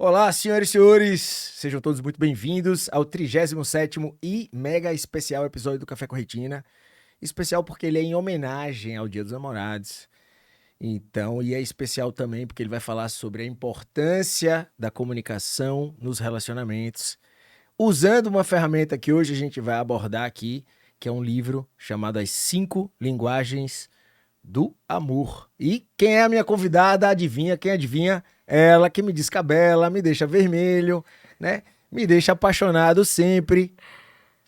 Olá, senhoras e senhores, sejam todos muito bem-vindos ao 37º e mega especial episódio do Café com Retina. Especial porque ele é em homenagem ao Dia dos Namorados. Então, e é especial também porque ele vai falar sobre a importância da comunicação nos relacionamentos, usando uma ferramenta que hoje a gente vai abordar aqui, que é um livro chamado As 5 Linguagens do Amor. E quem é a minha convidada, adivinha? Quem adivinha? Ela que me descabela, me deixa vermelho, né? Me deixa apaixonado sempre.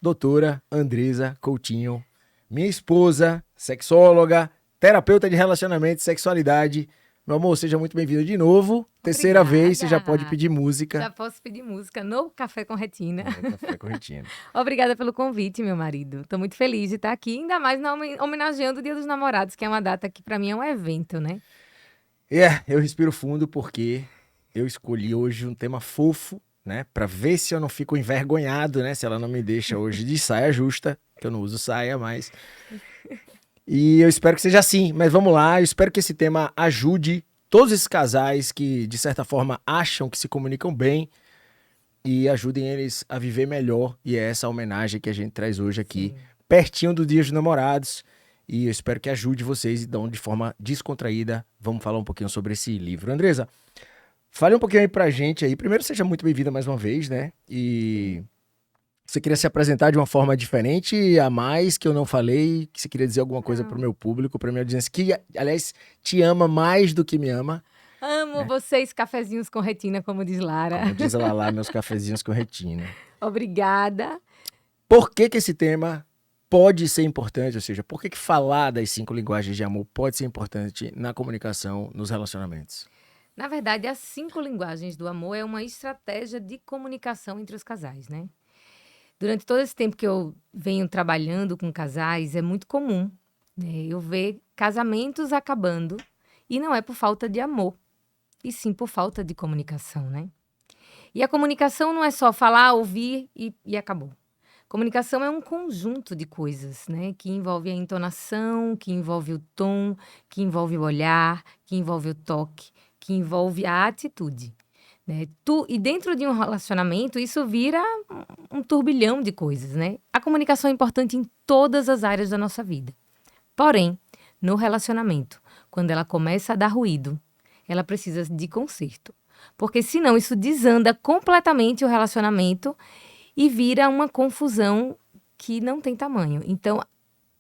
Doutora Andresa Coutinho, minha esposa, sexóloga, terapeuta de relacionamento e sexualidade. Meu amor, seja muito bem-vindo de novo. Terceira vez, você já pode pedir música. Já posso pedir música no Café com Retina. No Café com Retina. Obrigada pelo convite, meu marido. Estou muito feliz de estar aqui, ainda mais homenageando o Dia dos Namorados, que é uma data que para mim é um evento, né? Eu respiro fundo porque eu escolhi hoje um tema fofo, né? Pra ver se eu não fico envergonhado, né? Se ela não me deixa hoje de saia justa, que eu não uso saia mais. E eu espero que seja assim, mas vamos lá. Eu espero que esse tema ajude todos esses casais que, de certa forma, acham que se comunicam bem e ajudem eles a viver melhor. E é essa a homenagem que a gente traz hoje aqui, pertinho do Dia dos Namorados. E eu espero que ajude vocês, então, de forma descontraída. Vamos falar um pouquinho sobre esse livro. Andresa, fale um pouquinho aí pra gente aí. Primeiro, seja muito bem-vinda mais uma vez, né? E você queria se apresentar de uma forma diferente, a mais, que eu não falei, que você queria dizer alguma coisa pro meu público, pra minha audiência, que, aliás, te ama mais do que me ama. Amo vocês, cafezinhos com retina, como diz Lara. Como diz ela lá, meus cafezinhos com retina. Obrigada. Por que esse tema pode ser importante? Ou seja, por que falar das 5 linguagens de amor pode ser importante na comunicação, nos relacionamentos? Na verdade, as 5 linguagens do amor é uma estratégia de comunicação entre os casais, né? Durante todo esse tempo que eu venho trabalhando com casais, é muito comum, né, eu ver casamentos acabando e não é por falta de amor, e sim por falta de comunicação, né? E a comunicação não é só falar, ouvir e acabou. Comunicação é um conjunto de coisas, né? Que envolve a entonação, que envolve o tom, que envolve o olhar, que envolve o toque, que envolve a atitude, né? E dentro de um relacionamento, isso vira um turbilhão de coisas, né? A comunicação é importante em todas as áreas da nossa vida. Porém, no relacionamento, quando ela começa a dar ruído, ela precisa de conserto. Porque senão isso desanda completamente o relacionamento e vira uma confusão que não tem tamanho. Então,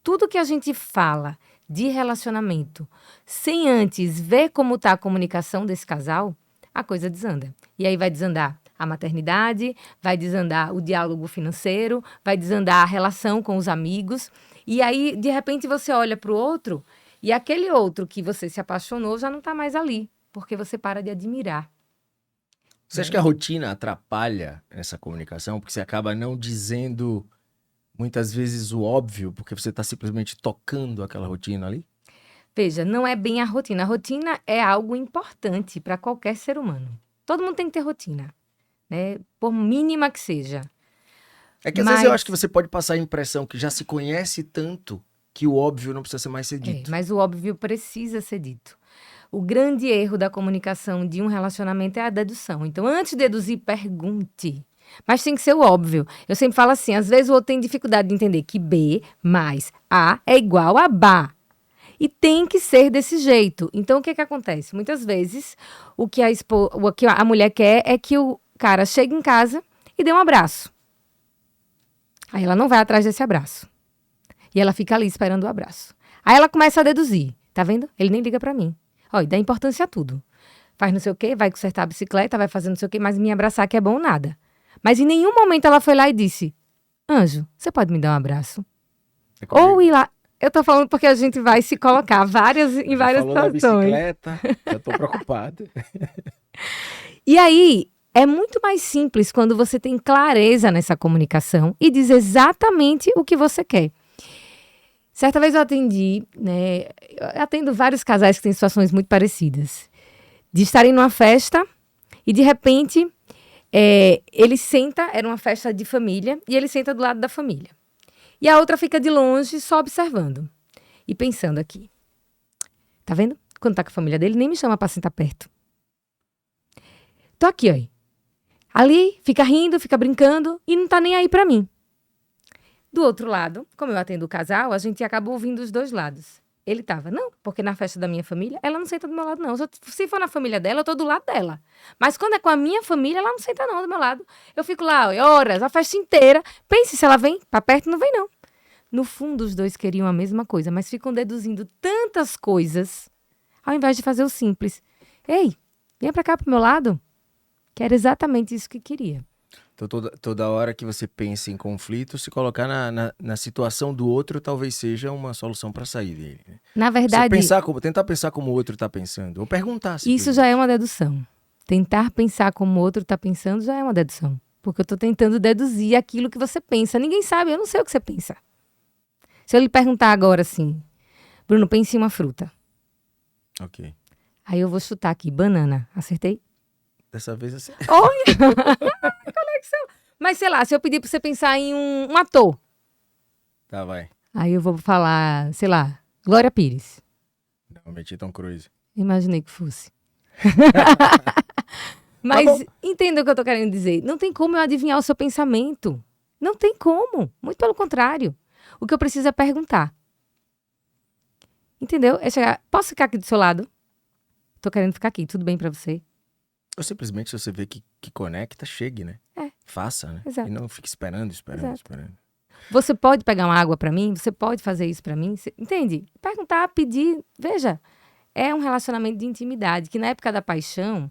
tudo que a gente fala de relacionamento, sem antes ver como está a comunicação desse casal, a coisa desanda. E aí vai desandar a maternidade, vai desandar o diálogo financeiro, vai desandar a relação com os amigos. E aí, de repente, você olha para o outro e aquele outro que você se apaixonou já não está mais ali, porque você para de admirar. Você acha que a rotina atrapalha essa comunicação? Porque você acaba não dizendo muitas vezes o óbvio, porque você está simplesmente tocando aquela rotina ali? Veja, não é bem a rotina. A rotina é algo importante para qualquer ser humano. Todo mundo tem que ter rotina, né? Por mínima que seja. É que às vezes eu acho que você pode passar a impressão que já se conhece tanto que o óbvio não precisa ser mais ser dito. Mas o óbvio precisa ser dito. O grande erro da comunicação de um relacionamento é a dedução. Então, antes de deduzir, pergunte. Mas tem que ser o óbvio. Eu sempre falo assim, às vezes o outro tem dificuldade de entender que B mais A é igual a BA. E tem que ser desse jeito. Então, o que acontece? Muitas vezes, o que a mulher quer é que o cara chegue em casa e dê um abraço. Aí ela não vai atrás desse abraço. E ela fica ali esperando o abraço. Aí ela começa a deduzir. Tá vendo? Ele nem liga pra mim. Olha, dá importância a tudo. Faz não sei o quê, vai consertar a bicicleta, vai fazer não sei o quê, mas me abraçar que é bom nada. Mas em nenhum momento ela foi lá e disse, Anjo, você pode me dar um abraço? Ou ir lá. Eu tô falando porque a gente vai se colocar em várias falou situações. Da bicicleta, já tô preocupado. E aí, é muito mais simples quando você tem clareza nessa comunicação e diz exatamente o que você quer. Certa vez eu atendi, né? Eu atendo vários casais que têm situações muito parecidas. De estarem numa festa e, de repente, ele senta, era uma festa de família, e ele senta do lado da família. E a outra fica de longe, só observando. E pensando aqui. Tá vendo? Quando tá com a família dele, nem me chama pra sentar perto. Tô aqui, ó. Ali, fica rindo, fica brincando e não tá nem aí pra mim. Do outro lado, como eu atendo o casal, a gente acaba ouvindo os dois lados. Ele tava, não, porque na festa da minha família, ela não senta do meu lado, não. Se for na família dela, eu tô do lado dela. Mas quando é com a minha família, ela não senta não do meu lado. Eu fico lá, horas, a festa inteira. Pense se ela vem pra perto, não vem não. No fundo, os dois queriam a mesma coisa, mas ficam deduzindo tantas coisas, ao invés de fazer o simples. Ei, vem pra cá pro meu lado. Que era exatamente isso que queria. Então, toda hora que você pensa em conflito, se colocar na situação do outro, talvez seja uma solução para sair dele. Né? Na verdade, tentar pensar como o outro está pensando, ou perguntar. Isso já é uma dedução. Tentar pensar como o outro está pensando já é uma dedução. Porque eu estou tentando deduzir aquilo que você pensa. Ninguém sabe, eu não sei o que você pensa. Se eu lhe perguntar agora assim, Bruno, pense em uma fruta. Ok. Aí eu vou chutar aqui, banana. Acertei? Dessa vez assim. Olha! Conexão. Mas sei lá, se eu pedir pra você pensar em um ator. Tá, vai. Aí eu vou falar, sei lá, Glória Pires. Não, meti Tom Cruise. Imaginei que fosse. Mas entenda o que eu tô querendo dizer. Não tem como eu adivinhar o seu pensamento. Não tem como. Muito pelo contrário. O que eu preciso é perguntar. Entendeu? É chegar, posso ficar aqui do seu lado? Tô querendo ficar aqui, tudo bem pra você? Ou simplesmente, se você vê que conecta, chegue, né? Faça, né? Exato. E não fique esperando. Você pode pegar uma água pra mim? Você pode fazer isso pra mim? Entende? Perguntar, pedir. Veja, é um relacionamento de intimidade, que na época da paixão,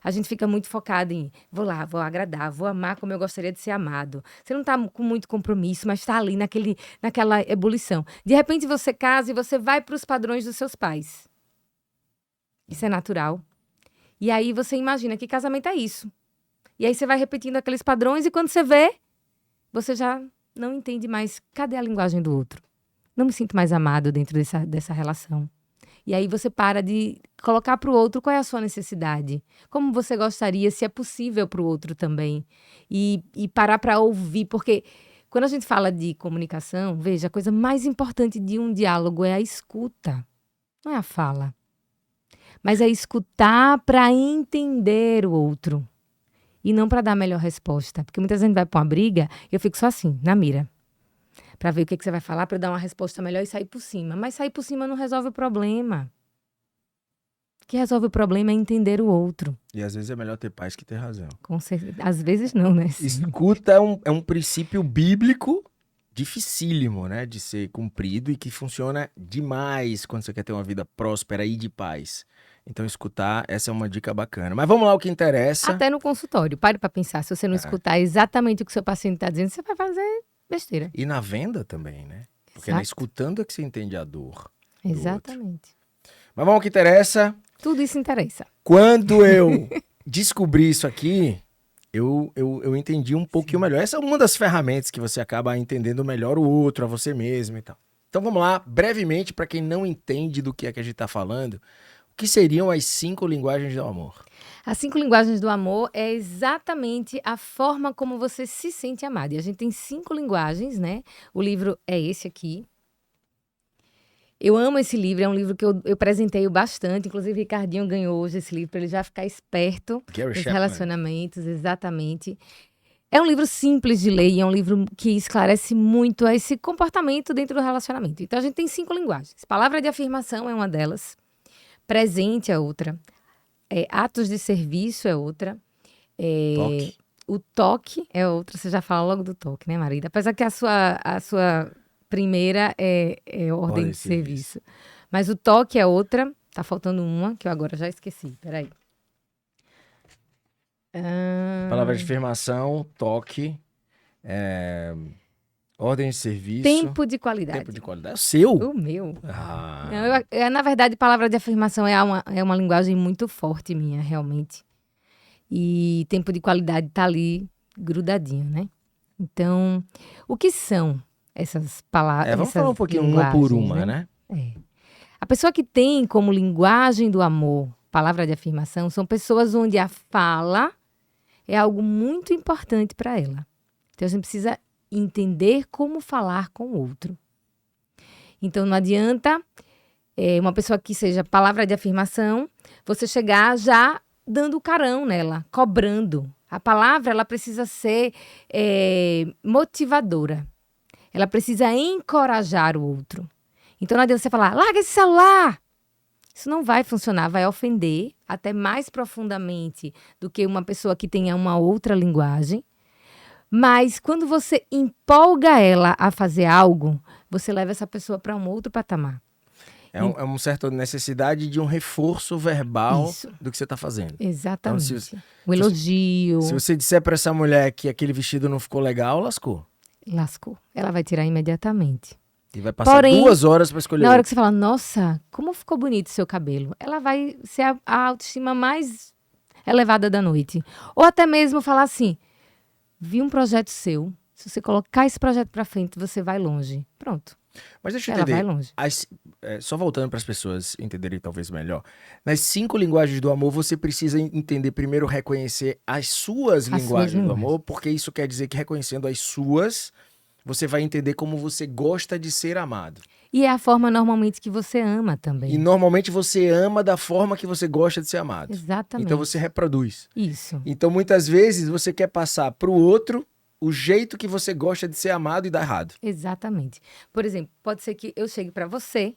a gente fica muito focado em vou lá, vou agradar, vou amar como eu gostaria de ser amado. Você não tá com muito compromisso, mas tá ali naquela ebulição. De repente você casa e você vai pros padrões dos seus pais. Isso é natural. E aí você imagina que casamento é isso. E aí você vai repetindo aqueles padrões e quando você vê, você já não entende mais cadê a linguagem do outro. Não me sinto mais amado dentro dessa relação. E aí você para de colocar para o outro qual é a sua necessidade. Como você gostaria, se é possível para o outro também. E parar para ouvir, porque quando a gente fala de comunicação, veja, a coisa mais importante de um diálogo é a escuta. Não é a fala. Mas é escutar para entender o outro. E não para dar a melhor resposta. Porque muitas vezes a gente vai para uma briga e eu fico só assim, na mira. Para ver o que você vai falar, para eu dar uma resposta melhor e sair por cima. Mas sair por cima não resolve o problema. O que resolve o problema é entender o outro. E às vezes é melhor ter paz que ter razão. Com certeza. Às vezes não, né? Escuta é um princípio bíblico dificílimo, né? De ser cumprido e que funciona demais quando você quer ter uma vida próspera e de paz. Então, escutar, essa é uma dica bacana. Mas vamos lá, o que interessa. Até no consultório. Pare para pensar. Se você não escutar exatamente o que o seu paciente está dizendo, você vai fazer besteira. E na venda também, né? Porque é escutando é que você entende a dor. Exatamente. Mas vamos ao que interessa. Tudo isso interessa. Quando eu descobri isso aqui, eu entendi um pouquinho melhor. Essa é uma das ferramentas que você acaba entendendo melhor o outro, a você mesmo e tal. Então vamos lá, brevemente, para quem não entende do que é que a gente está falando, o que seriam as 5 linguagens do amor? As 5 linguagens do amor é exatamente a forma como você se sente amado. E a gente tem 5 linguagens, né? O livro é esse aqui. Eu amo esse livro, é um livro que eu presenteio bastante. Inclusive, o Ricardinho ganhou hoje esse livro para ele já ficar esperto nos relacionamentos, exatamente. É um livro simples de ler e é um livro que esclarece muito esse comportamento dentro do relacionamento. Então, a gente tem 5 linguagens. Palavra de afirmação é uma delas. Presente é outra. Atos de serviço é outra. Toque. O toque é outra. Você já fala logo do toque, né, Marida? Apesar que a sua primeira é ordem de serviço. Mas o toque é outra. Tá faltando uma, que eu agora já esqueci. Peraí. Palavra de afirmação, toque, ordem de serviço. Tempo de qualidade. Tempo de qualidade. É o seu? O meu. Ah. Não, na verdade, palavra de afirmação é uma linguagem muito forte minha, realmente. E tempo de qualidade tá ali grudadinho, né? Então, o que são essas palavras? Vamos falar um pouquinho uma por uma, né? A pessoa que tem como linguagem do amor palavra de afirmação são pessoas onde a fala é algo muito importante para ela. Então, a gente precisa entender como falar com o outro. Então, não adianta uma pessoa que seja palavra de afirmação, você chegar já dando carão nela, cobrando. A palavra, ela precisa ser motivadora. Ela precisa encorajar o outro. Então não adianta você falar, larga esse celular! Isso não vai funcionar, vai ofender até mais profundamente do que uma pessoa que tenha uma outra linguagem. Mas quando você empolga ela a fazer algo, você leva essa pessoa para um outro patamar. É uma certa necessidade de um reforço verbal Isso. do que você está fazendo. Exatamente. Então, o elogio. Se você disser para essa mulher que aquele vestido não ficou legal, lascou. Lascou. Ela vai tirar imediatamente. E vai passar 2 horas para escolher. Na hora que você fala, nossa, como ficou bonito o seu cabelo, ela vai ser a autoestima mais elevada da noite. Ou até mesmo falar assim, vi um projeto seu, se você colocar esse projeto para frente, você vai longe. Pronto. Mas deixa eu Ela entender. vai longe. Só voltando para as pessoas entenderem talvez melhor. Nas 5 linguagens do amor, você precisa entender primeiro, reconhecer as suas linguagens do amor, porque isso quer dizer que reconhecendo as suas, você vai entender como você gosta de ser amado. E é a forma normalmente que você ama também. E normalmente você ama da forma que você gosta de ser amado. Exatamente. Então você reproduz. Isso. Então muitas vezes você quer passar para o outro o jeito que você gosta de ser amado e dá errado. Exatamente. Por exemplo, pode ser que eu chegue para você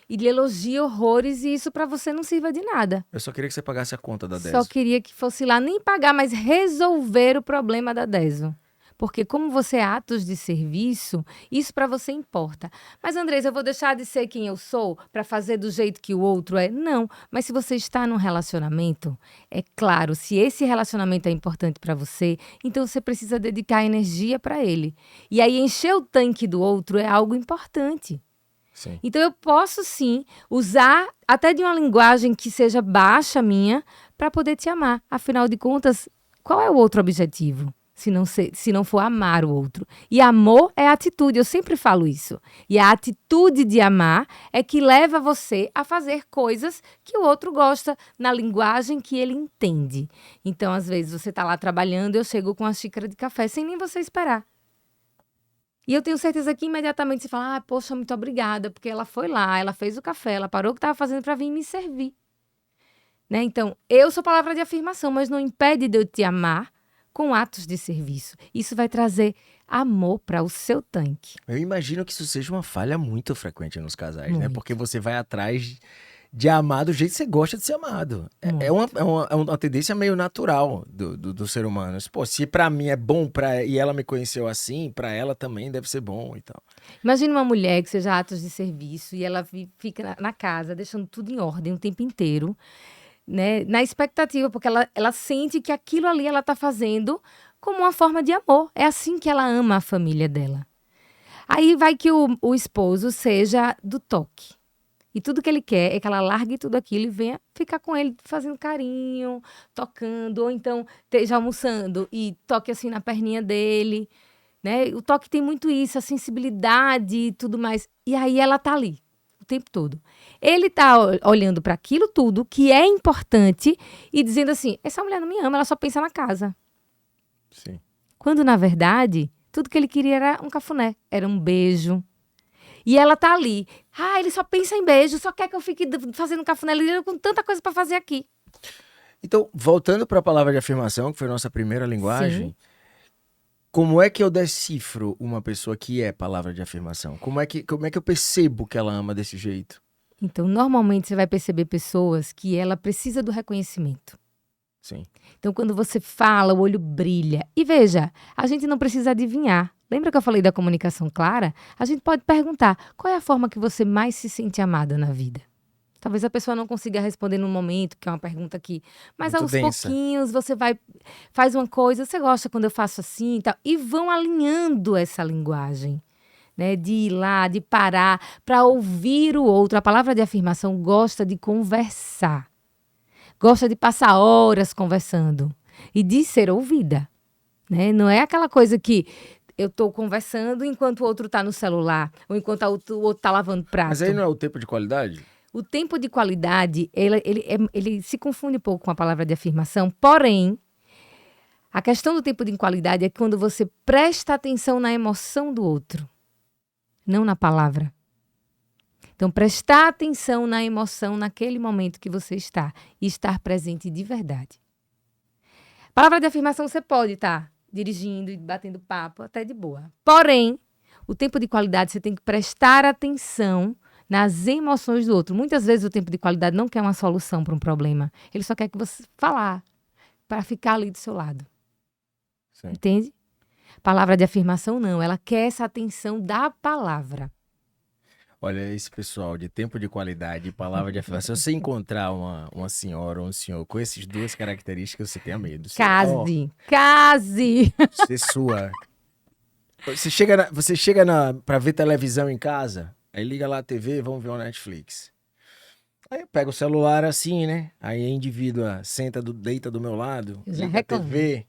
e lhe elogie horrores e isso para você não sirva de nada. Eu só queria que você pagasse a conta da Deso. Só queria que fosse lá nem pagar, mas resolver o problema da Deso. Porque como você é atos de serviço, isso para você importa. Mas, Andressa, eu vou deixar de ser quem eu sou para fazer do jeito que o outro é? Não. Mas se você está num relacionamento, é claro, se esse relacionamento é importante para você, então você precisa dedicar energia para ele. E aí encher o tanque do outro é algo importante. Sim. Então eu posso sim usar até de uma linguagem que seja baixa minha para poder te amar. Afinal de contas, qual é o outro objetivo? Se não for amar o outro. E amor é atitude, eu sempre falo isso. E a atitude de amar é que leva você a fazer coisas que o outro gosta, na linguagem que ele entende. Então, às vezes, você está lá trabalhando, eu chego com uma xícara de café sem nem você esperar. E eu tenho certeza que imediatamente você fala, poxa, muito obrigada, porque ela foi lá, ela fez o café, ela parou o que estava fazendo para vir me servir. Né? Então, eu sou palavra de afirmação, mas não impede de eu te amar com atos de serviço. Isso vai trazer amor para o seu tanque. Eu imagino que isso seja uma falha muito frequente nos casais, Muito. né? Porque você vai atrás de amar do jeito que você gosta de ser amado. É uma tendência meio natural do ser humano. Pô, se pra mim é bom e ela me conheceu assim, pra ela também deve ser bom e tal. Imagina uma mulher que seja atos de serviço e ela fica na casa, deixando tudo em ordem o tempo inteiro, né, na expectativa, porque ela sente que aquilo ali ela está fazendo como uma forma de amor. É assim que ela ama a família dela. Aí vai que o esposo seja do toque. E tudo que ele quer é que ela largue tudo aquilo e venha ficar com ele fazendo carinho, tocando, ou então esteja almoçando e toque assim na perninha dele. Né? O toque tem muito isso, a sensibilidade e tudo mais. E aí ela tá ali o tempo todo. Ele tá olhando para aquilo tudo que é importante e dizendo assim, essa mulher não me ama, ela só pensa na casa. Sim. Quando, na verdade, tudo que ele queria era um cafuné, era um beijo. E ela tá ali. Ele só pensa em beijo, só quer que eu fique fazendo cafuné, ele com tanta coisa para fazer aqui. Então, voltando para a palavra de afirmação, que foi a nossa primeira linguagem, sim. Como é que eu decifro uma pessoa que é palavra de afirmação? Como é que eu percebo que ela ama desse jeito? Então, normalmente você vai perceber pessoas que ela precisa do reconhecimento. Sim. Então, quando você fala, o olho brilha. E veja, a gente não precisa adivinhar. Lembra que eu falei da comunicação clara? A gente pode perguntar, qual é a forma que você mais se sente amada na vida? Talvez a pessoa não consiga responder no momento, que é uma pergunta aqui. Mas muito aos densa. pouquinhos você faz uma coisa, você gosta quando eu faço assim e tal. E vão alinhando essa linguagem. Né, de ir lá, de parar, para ouvir o outro. A palavra de afirmação gosta de conversar. Gosta de passar horas conversando. E de ser ouvida. Né? Não é aquela coisa que eu estou conversando enquanto o outro está no celular. Ou enquanto o outro está lavando prato. Mas aí não é o tempo de qualidade? O tempo de qualidade, ele se confunde um pouco com a palavra de afirmação. Porém, a questão do tempo de qualidade é quando você presta atenção na emoção do outro. Não na palavra. Então, prestar atenção na emoção naquele momento que você está. E estar presente de verdade. Palavra de afirmação você pode estar dirigindo e batendo papo, até de boa. Porém, o tempo de qualidade você tem que prestar atenção nas emoções do outro. Muitas vezes o tempo de qualidade não quer uma solução para um problema. Ele só quer que você falar para ficar ali do seu lado. Sim. Entende? Palavra de afirmação não. Ela quer essa atenção da palavra. Olha, esse pessoal de tempo de qualidade e palavra de afirmação, se você encontrar uma senhora ou um senhor com essas duas características, você tenha medo. Case! Case! Você sua. Você chega pra ver televisão em casa, aí liga lá a TV, vamos ver uma Netflix. Aí pega o celular assim, né? Aí a indivídua deita do meu lado, Eu já liga a reclamo. TV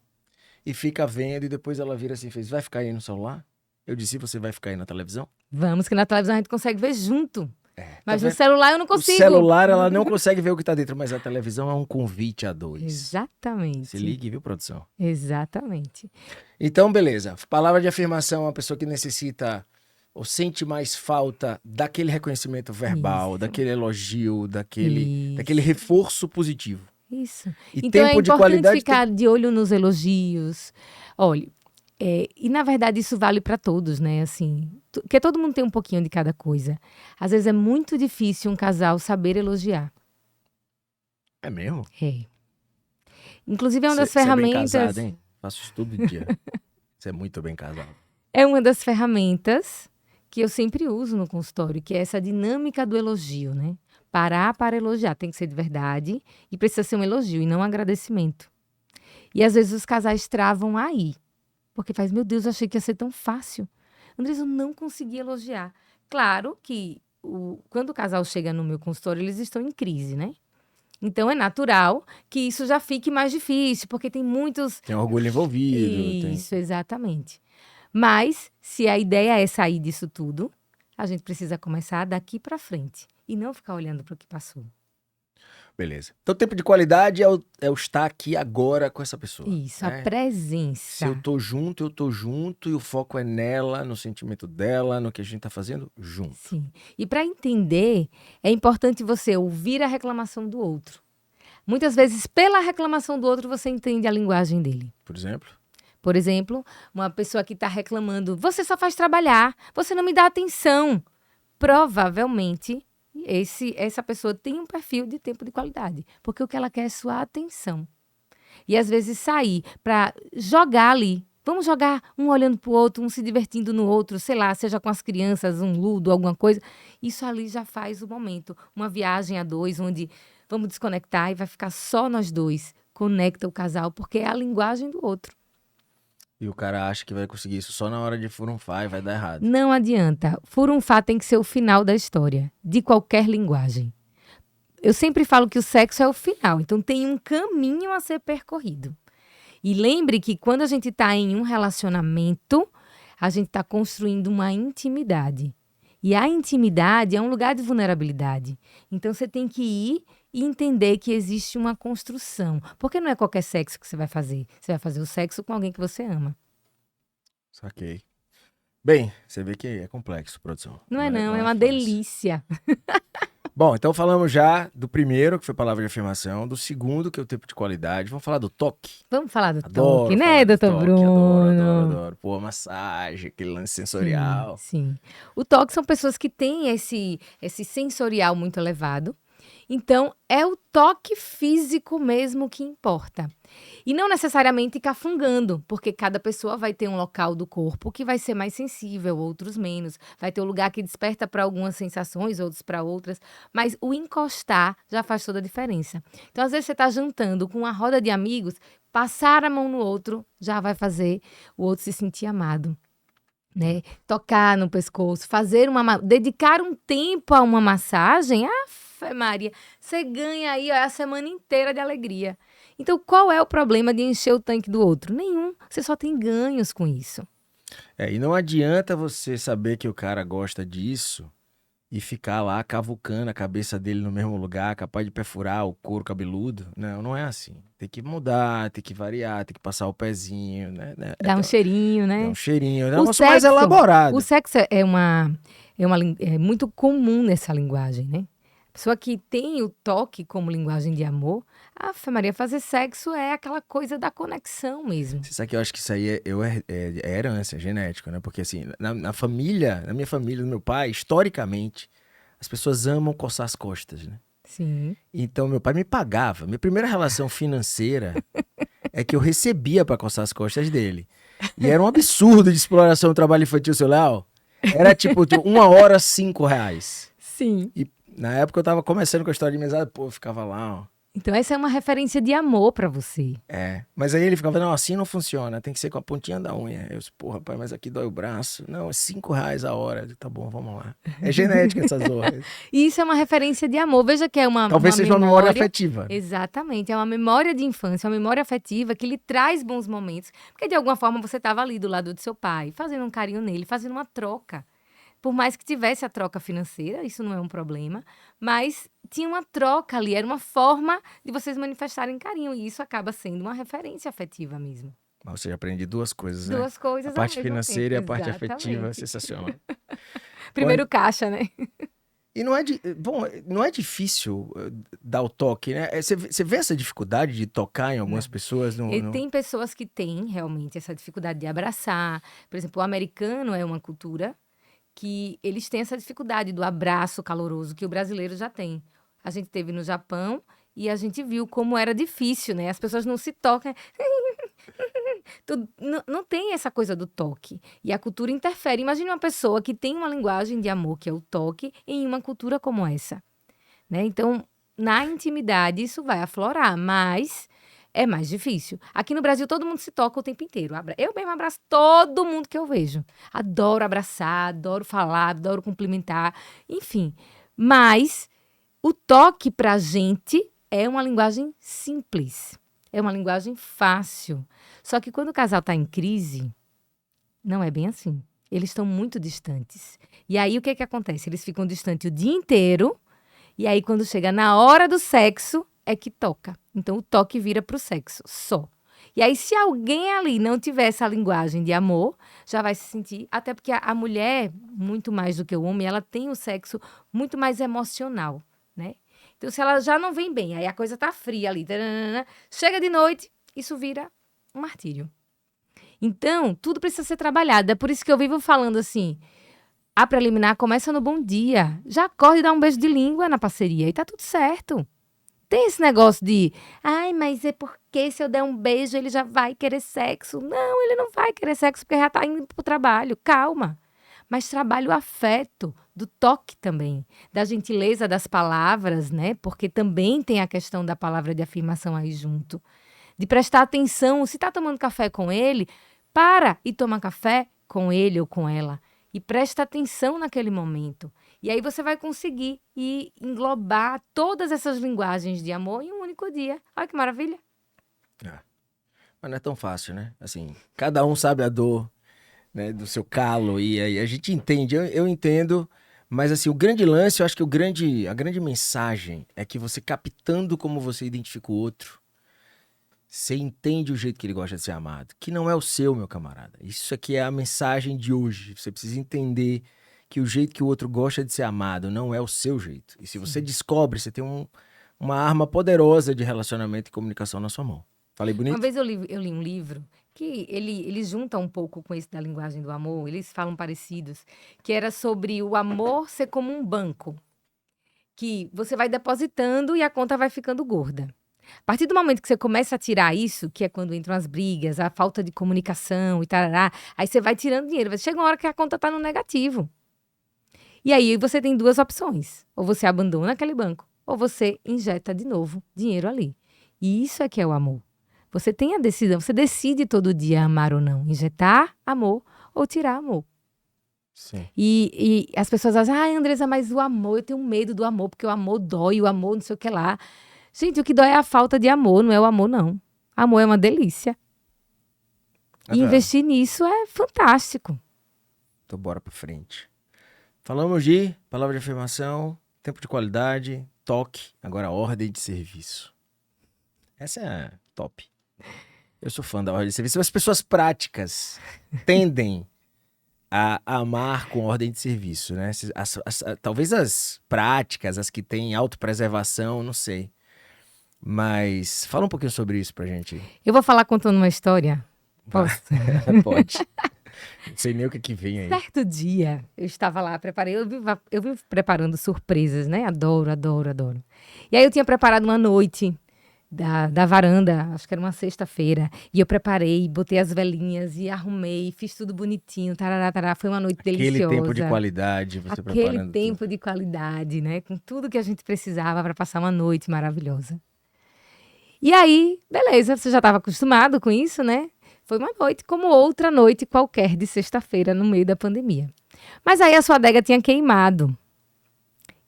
e fica vendo, e depois ela vira assim e fez, vai ficar aí no celular? Eu disse, você vai ficar aí na televisão? Vamos, que na televisão a gente consegue ver junto. Mas Tá no vendo? celular eu não consigo. O celular, ela não consegue ver o que tá dentro, mas a televisão é um convite a dois. Exatamente. Se ligue, viu, produção? Exatamente. Então, beleza. Palavra de afirmação é uma pessoa que necessita ou sente mais falta daquele reconhecimento verbal, Isso. daquele elogio, Isso. daquele reforço positivo. Isso. E Então é tempo de importante qualidade ficar de olho nos elogios. Olha, e na verdade isso vale para todos, né? Assim, porque todo mundo tem um pouquinho de cada coisa. Às vezes é muito difícil um casal saber elogiar. É mesmo? É. Inclusive é uma das Você é bem ferramentas. casado, hein? Faço isso todo dia. Você é muito bem casado. É uma das ferramentas que eu sempre uso no consultório, que é essa dinâmica do elogio, né? Parar para elogiar. Tem que ser de verdade e precisa ser um elogio e não um agradecimento. E às vezes os casais travam aí. Porque faz, meu Deus, eu achei que ia ser tão fácil. Andrés, eu não consegui elogiar. Claro que quando o casal chega no meu consultório, eles estão em crise, né? Então é natural que isso já fique mais difícil, porque tem muitos... Tem orgulho envolvido. Isso, exatamente. Mas, se a ideia é sair disso tudo, a gente precisa começar daqui para frente. E não ficar olhando para o que passou. Beleza. Então, tempo de qualidade é o estar aqui agora com essa pessoa. Isso, né? a presença. Se eu tô junto e o foco é nela, no sentimento dela, no que a gente tá fazendo junto. Sim. E para entender, é importante você ouvir a reclamação do outro. Muitas vezes, pela reclamação do outro, você entende a linguagem dele. Por exemplo? Por exemplo, uma pessoa que está reclamando, você só faz trabalhar, você não me dá atenção. Provavelmente, essa pessoa tem um perfil de tempo de qualidade, porque o que ela quer é sua atenção. E às vezes sair para jogar ali. Vamos jogar um olhando para o outro, um se divertindo no outro, sei lá, seja com as crianças, um ludo, alguma coisa. Isso ali já faz o momento. Uma viagem a dois, onde vamos desconectar e vai ficar só nós dois. Conecta o casal, porque é a linguagem do outro. E o cara acha que vai conseguir isso só na hora de furunfar e vai dar errado. Não adianta. Furunfar tem que ser o final da história, de qualquer linguagem. Eu sempre falo que o sexo é o final, então tem um caminho a ser percorrido. E lembre que quando a gente está em um relacionamento, a gente está construindo uma intimidade. E a intimidade é um lugar de vulnerabilidade. Então você tem que ir e entender que existe uma construção. Porque não é qualquer sexo que você vai fazer. Você vai fazer o sexo com alguém que você ama. Saquei. Bem, você vê que é complexo, produção. Não é é uma fácil. delícia. Bom, então falamos já do primeiro, que foi palavra de afirmação, do segundo, que é o tempo de qualidade. Vamos falar do toque. Vamos falar do Adoro toque, né, falar do doutor toque, Bruno? Adoro. Pô, massagem, aquele lance sensorial. Sim. O toque são pessoas que têm esse sensorial muito elevado. Então, é o toque físico mesmo que importa. E não necessariamente cafungando, porque cada pessoa vai ter um local do corpo que vai ser mais sensível, outros menos. Vai ter um lugar que desperta para algumas sensações, outros para outras. Mas o encostar já faz toda a diferença. Então, às vezes você está jantando com uma roda de amigos, passar a mão no outro já vai fazer o outro se sentir amado. Né? Tocar no pescoço, dedicar um tempo a uma massagem, Ave Maria, você ganha aí a semana inteira de alegria. Então, qual é o problema de encher o tanque do outro? Nenhum, você só tem ganhos com isso. E não adianta você saber que o cara gosta disso e ficar lá cavucando a cabeça dele no mesmo lugar, capaz de perfurar o couro cabeludo. Não é assim. Tem que mudar, tem que variar, tem que passar o pezinho, né? Dá um cheirinho, né? Dá um cheirinho, é um negócio mais elaborado. O sexo é muito comum nessa linguagem, né? pessoa que tem o toque como linguagem de amor, a Ave Maria, fazer sexo é aquela coisa da conexão mesmo. Você sabe que eu acho que isso aí é herança, é genético, né? Porque assim, na família, na minha família, do meu pai, historicamente, as pessoas amam coçar as costas, né? Sim. Então, meu pai me pagava. Minha primeira relação financeira é que eu recebia pra coçar as costas dele. E era um absurdo de exploração do trabalho infantil, seu Léo. Era tipo, 1 hora, R$ 5. Sim. E na época eu tava começando com a história de mesada, pô, eu ficava lá, ó. Então essa é uma referência de amor pra você. Mas aí ele ficava, não, assim não funciona, tem que ser com a pontinha da unha. Eu disse, pô, rapaz, mas aqui dói o braço. Não, é R$ 5 a hora. Eu disse, tá bom, vamos lá. É genética essas zorras. E isso é uma referência de amor. Veja que é Talvez seja uma memória afetiva. Exatamente, é uma memória de infância, uma memória afetiva que lhe traz bons momentos. Porque de alguma forma você estava ali do lado do seu pai, fazendo um carinho nele, fazendo uma troca. Por mais que tivesse a troca financeira, isso não é um problema, mas tinha uma troca ali, era uma forma de vocês manifestarem carinho, e isso acaba sendo uma referência afetiva mesmo. Mas você aprende duas coisas, né? Duas coisas A parte ao mesmo financeira e a tempo, parte afetiva, exatamente. sensacional. Primeiro caixa, né? E não é difícil dar o toque, né? Você vê essa dificuldade de tocar em algumas Não. pessoas? E tem pessoas que têm realmente essa dificuldade de abraçar. Por exemplo, o americano é uma cultura que eles têm essa dificuldade do abraço caloroso que o brasileiro já tem. A gente teve no Japão e a gente viu como era difícil, né? As pessoas não se tocam. Não tem essa coisa do toque. E a cultura interfere. Imagine uma pessoa que tem uma linguagem de amor, que é o toque, em uma cultura como essa, né? Então, na intimidade, isso vai aflorar, mas é mais difícil. Aqui no Brasil, todo mundo se toca o tempo inteiro. Eu mesmo abraço todo mundo que eu vejo. Adoro abraçar, adoro falar, adoro cumprimentar, enfim. Mas o toque pra gente é uma linguagem simples. É uma linguagem fácil. Só que quando o casal está em crise, não é bem assim. Eles estão muito distantes. E aí, o que acontece? Eles ficam distantes o dia inteiro. E aí, quando chega na hora do sexo, é que toca. Então, o toque vira pro sexo, só. E aí, se alguém ali não tiver essa linguagem de amor, já vai se sentir... Até porque a mulher, muito mais do que o homem, ela tem o sexo muito mais emocional, né? Então, se ela já não vem bem, aí a coisa tá fria ali, taranana, chega de noite, isso vira um martírio. Então, tudo precisa ser trabalhado. É por isso que eu vivo falando assim, a preliminar começa no bom dia. Já acorda e dá um beijo de língua na parceria e tá tudo certo. Tem esse negócio de, ai, mas é porque se eu der um beijo ele já vai querer sexo. Não, ele não vai querer sexo porque já tá indo pro trabalho. Calma. Mas trabalha o afeto, do toque também, da gentileza das palavras, né? Porque também tem a questão da palavra de afirmação aí junto. De prestar atenção, se tá tomando café com ele, para e toma café com ele ou com ela. E presta atenção naquele momento. E aí você vai conseguir englobar todas essas linguagens de amor em um único dia. Olha que maravilha. Mas não é tão fácil, né? Assim, cada um sabe a dor, né, do seu calo, e aí a gente entende, eu entendo, mas assim, o grande lance, eu acho que a grande mensagem é que você captando como você identifica o outro, você entende o jeito que ele gosta de ser amado, que não é o seu, meu camarada. Isso aqui é a mensagem de hoje. Você precisa entender que o jeito que o outro gosta de ser amado não é o seu jeito. E se você descobre, você tem uma arma poderosa de relacionamento e comunicação na sua mão. Falei bonito? Uma vez eu li um livro que ele junta um pouco com esse da linguagem do amor, eles falam parecidos, que era sobre o amor ser como um banco, que você vai depositando e a conta vai ficando gorda. A partir do momento que você começa a tirar isso, que é quando entram as brigas, a falta de comunicação e tarará, aí você vai tirando dinheiro. Chega uma hora que a conta está no negativo. E aí você tem duas opções. Ou você abandona aquele banco, ou você injeta de novo dinheiro ali. E isso é que é o amor. Você tem a decisão, você decide todo dia amar ou não. Injetar amor ou tirar amor. Sim. E as pessoas dizem, Andresa, mas o amor, eu tenho medo do amor, porque o amor dói, o amor não sei o que lá. Gente, o que dói é a falta de amor, não é o amor, não. Amor é uma delícia. E investir nisso é fantástico. Então, bora pra frente. Falamos de palavra de afirmação, tempo de qualidade, toque, agora ordem de serviço. Essa é top. Eu sou fã da ordem de serviço. As pessoas práticas tendem a amar com ordem de serviço, né? Talvez as práticas, as que têm autopreservação, não sei. Mas fala um pouquinho sobre isso pra gente. Eu vou falar contando uma história. Posso? Pode. Não sei nem o que vem aí. Certo dia, eu estava lá, eu vivo preparando surpresas, né? Adoro, adoro, adoro. E aí eu tinha preparado uma noite da varanda, acho que era uma sexta-feira, e eu preparei, botei as velinhas e arrumei, fiz tudo bonitinho, tarará, tarará. Foi uma noite deliciosa. Aquele tempo de qualidade, você preparando Aquele tempo de qualidade, né? Com tudo que a gente precisava para passar uma noite maravilhosa. E aí, beleza, você já estava acostumado com isso, né? Foi uma noite como outra noite qualquer de sexta-feira no meio da pandemia. Mas aí a sua adega tinha queimado.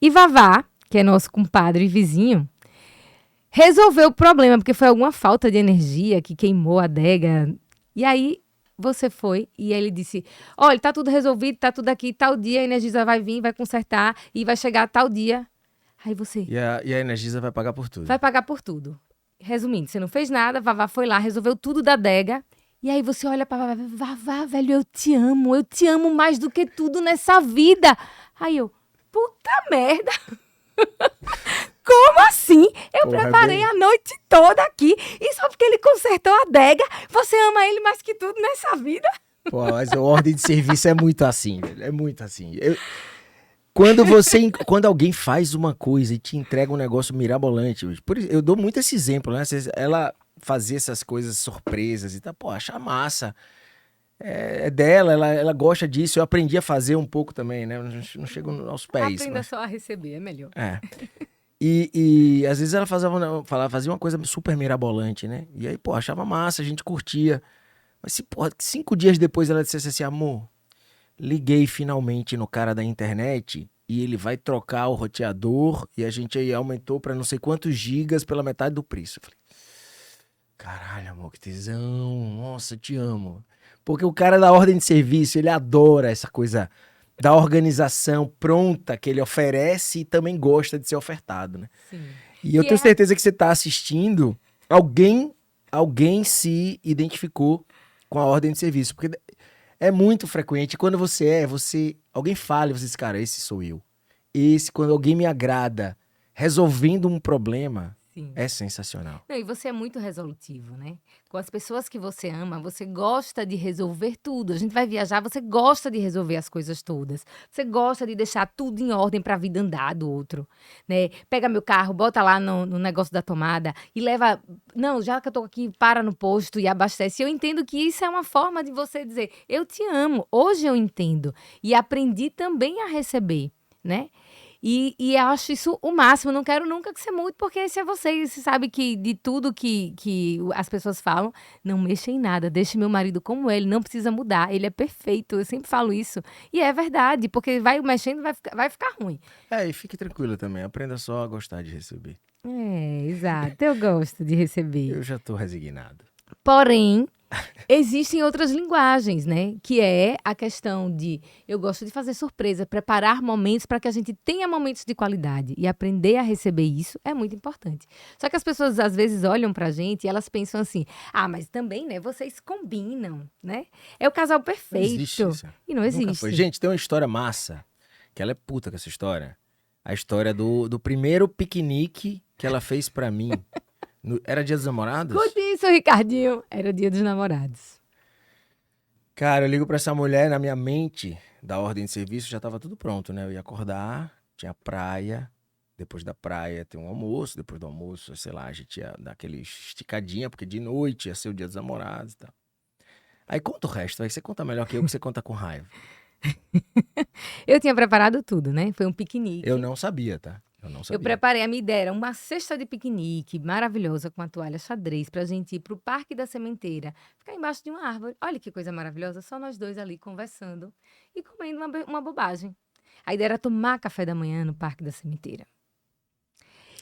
E Vavá, que é nosso compadre e vizinho, resolveu o problema, porque foi alguma falta de energia que queimou a adega. E aí você foi e ele disse, olha, tá tudo resolvido, tá tudo aqui, tal dia a Energisa vai vir, vai consertar e vai chegar tal dia. Aí você... E a Energisa vai pagar por tudo. Vai pagar por tudo. Resumindo, você não fez nada, Vavá foi lá, resolveu tudo da adega. E aí você olha pra Vavá, Vavá, velho, eu te amo mais do que tudo nessa vida. Aí eu, puta merda. Como assim? Eu preparei a noite toda aqui e só porque ele consertou a adega, você ama ele mais que tudo nessa vida? Pô, mas a ordem de serviço é muito assim, velho. É muito assim. Quando alguém faz uma coisa e te entrega um negócio mirabolante, eu dou muito esse exemplo, né? Ela fazia essas coisas surpresas e tá, pô, acha massa. É dela, ela gosta disso. Eu aprendi a fazer um pouco também, né? Não chego aos pés. Aprenda só a receber, é melhor. É. E às vezes ela fazia uma coisa super mirabolante, né? E aí, pô, achava massa, a gente curtia. Mas se, porra, 5 dias depois ela dissesse assim, amor, liguei finalmente no cara da internet e ele vai trocar o roteador e a gente aí aumentou pra não sei quantos gigas pela metade do preço. Eu falei, caralho, amor, que tesão, nossa, eu te amo. Porque o cara da ordem de serviço, ele adora essa coisa da organização pronta que ele oferece e também gosta de ser ofertado, né? Sim. E eu tenho certeza que você tá assistindo, alguém se identificou com a ordem de serviço, porque é muito frequente quando alguém fala e você diz, cara, esse sou eu. Quando alguém me agrada resolvendo um problema, Sim. É sensacional. Não, e você é muito resolutivo, né? Com as pessoas que você ama, você gosta de resolver tudo. A gente vai viajar, você gosta de resolver as coisas todas. Você gosta de deixar tudo em ordem para a vida andar do outro, né? Pega meu carro, bota lá no negócio da tomada e leva... Não, já que eu tô aqui, para no posto e abastece. Eu entendo que isso é uma forma de você dizer, eu te amo. Hoje eu entendo. E aprendi também a receber, né? E eu acho isso o máximo, não quero nunca que você mude, porque esse é você, e você sabe que de tudo que as pessoas falam, não mexa em nada, deixe meu marido como ele, não precisa mudar, ele é perfeito, eu sempre falo isso, e é verdade, porque vai mexendo, vai ficar ruim. E fique tranquila também, aprenda só a gostar de receber. Exato, eu gosto de receber. Eu já tô resignado. Porém, existem outras linguagens, né? Que é a questão de eu gosto de fazer surpresa, preparar momentos para que a gente tenha momentos de qualidade e aprender a receber isso é muito importante. Só que as pessoas às vezes olham pra gente e elas pensam assim: "Ah, mas também, né, vocês combinam, né? É o casal perfeito". Não existe isso. E não existe. Nunca foi. Gente, tem uma história massa, que ela é puta com essa história. A história do primeiro piquenique que ela fez pra mim. Era Dia dos Namorados? Conte isso, Ricardinho. Era Dia dos Namorados. Cara, eu ligo pra essa mulher, na minha mente, da ordem de serviço, já tava tudo pronto, né? Eu ia acordar, tinha praia, depois da praia tem um almoço, depois do almoço, sei lá, a gente ia dar aquele esticadinha, porque de noite ia ser o Dia dos Namorados e tal. Aí conta o resto, aí você conta melhor que você conta com raiva. Eu tinha preparado tudo, né? Foi um piquenique. Eu não sabia, tá? Eu não sabia. Eu preparei, a minha ideia era uma cesta de piquenique maravilhosa com a toalha xadrez pra gente ir pro Parque da Sementeira, ficar embaixo de uma árvore. Olha que coisa maravilhosa, só nós dois ali conversando e comendo uma bobagem. A ideia era tomar café da manhã no Parque da Sementeira.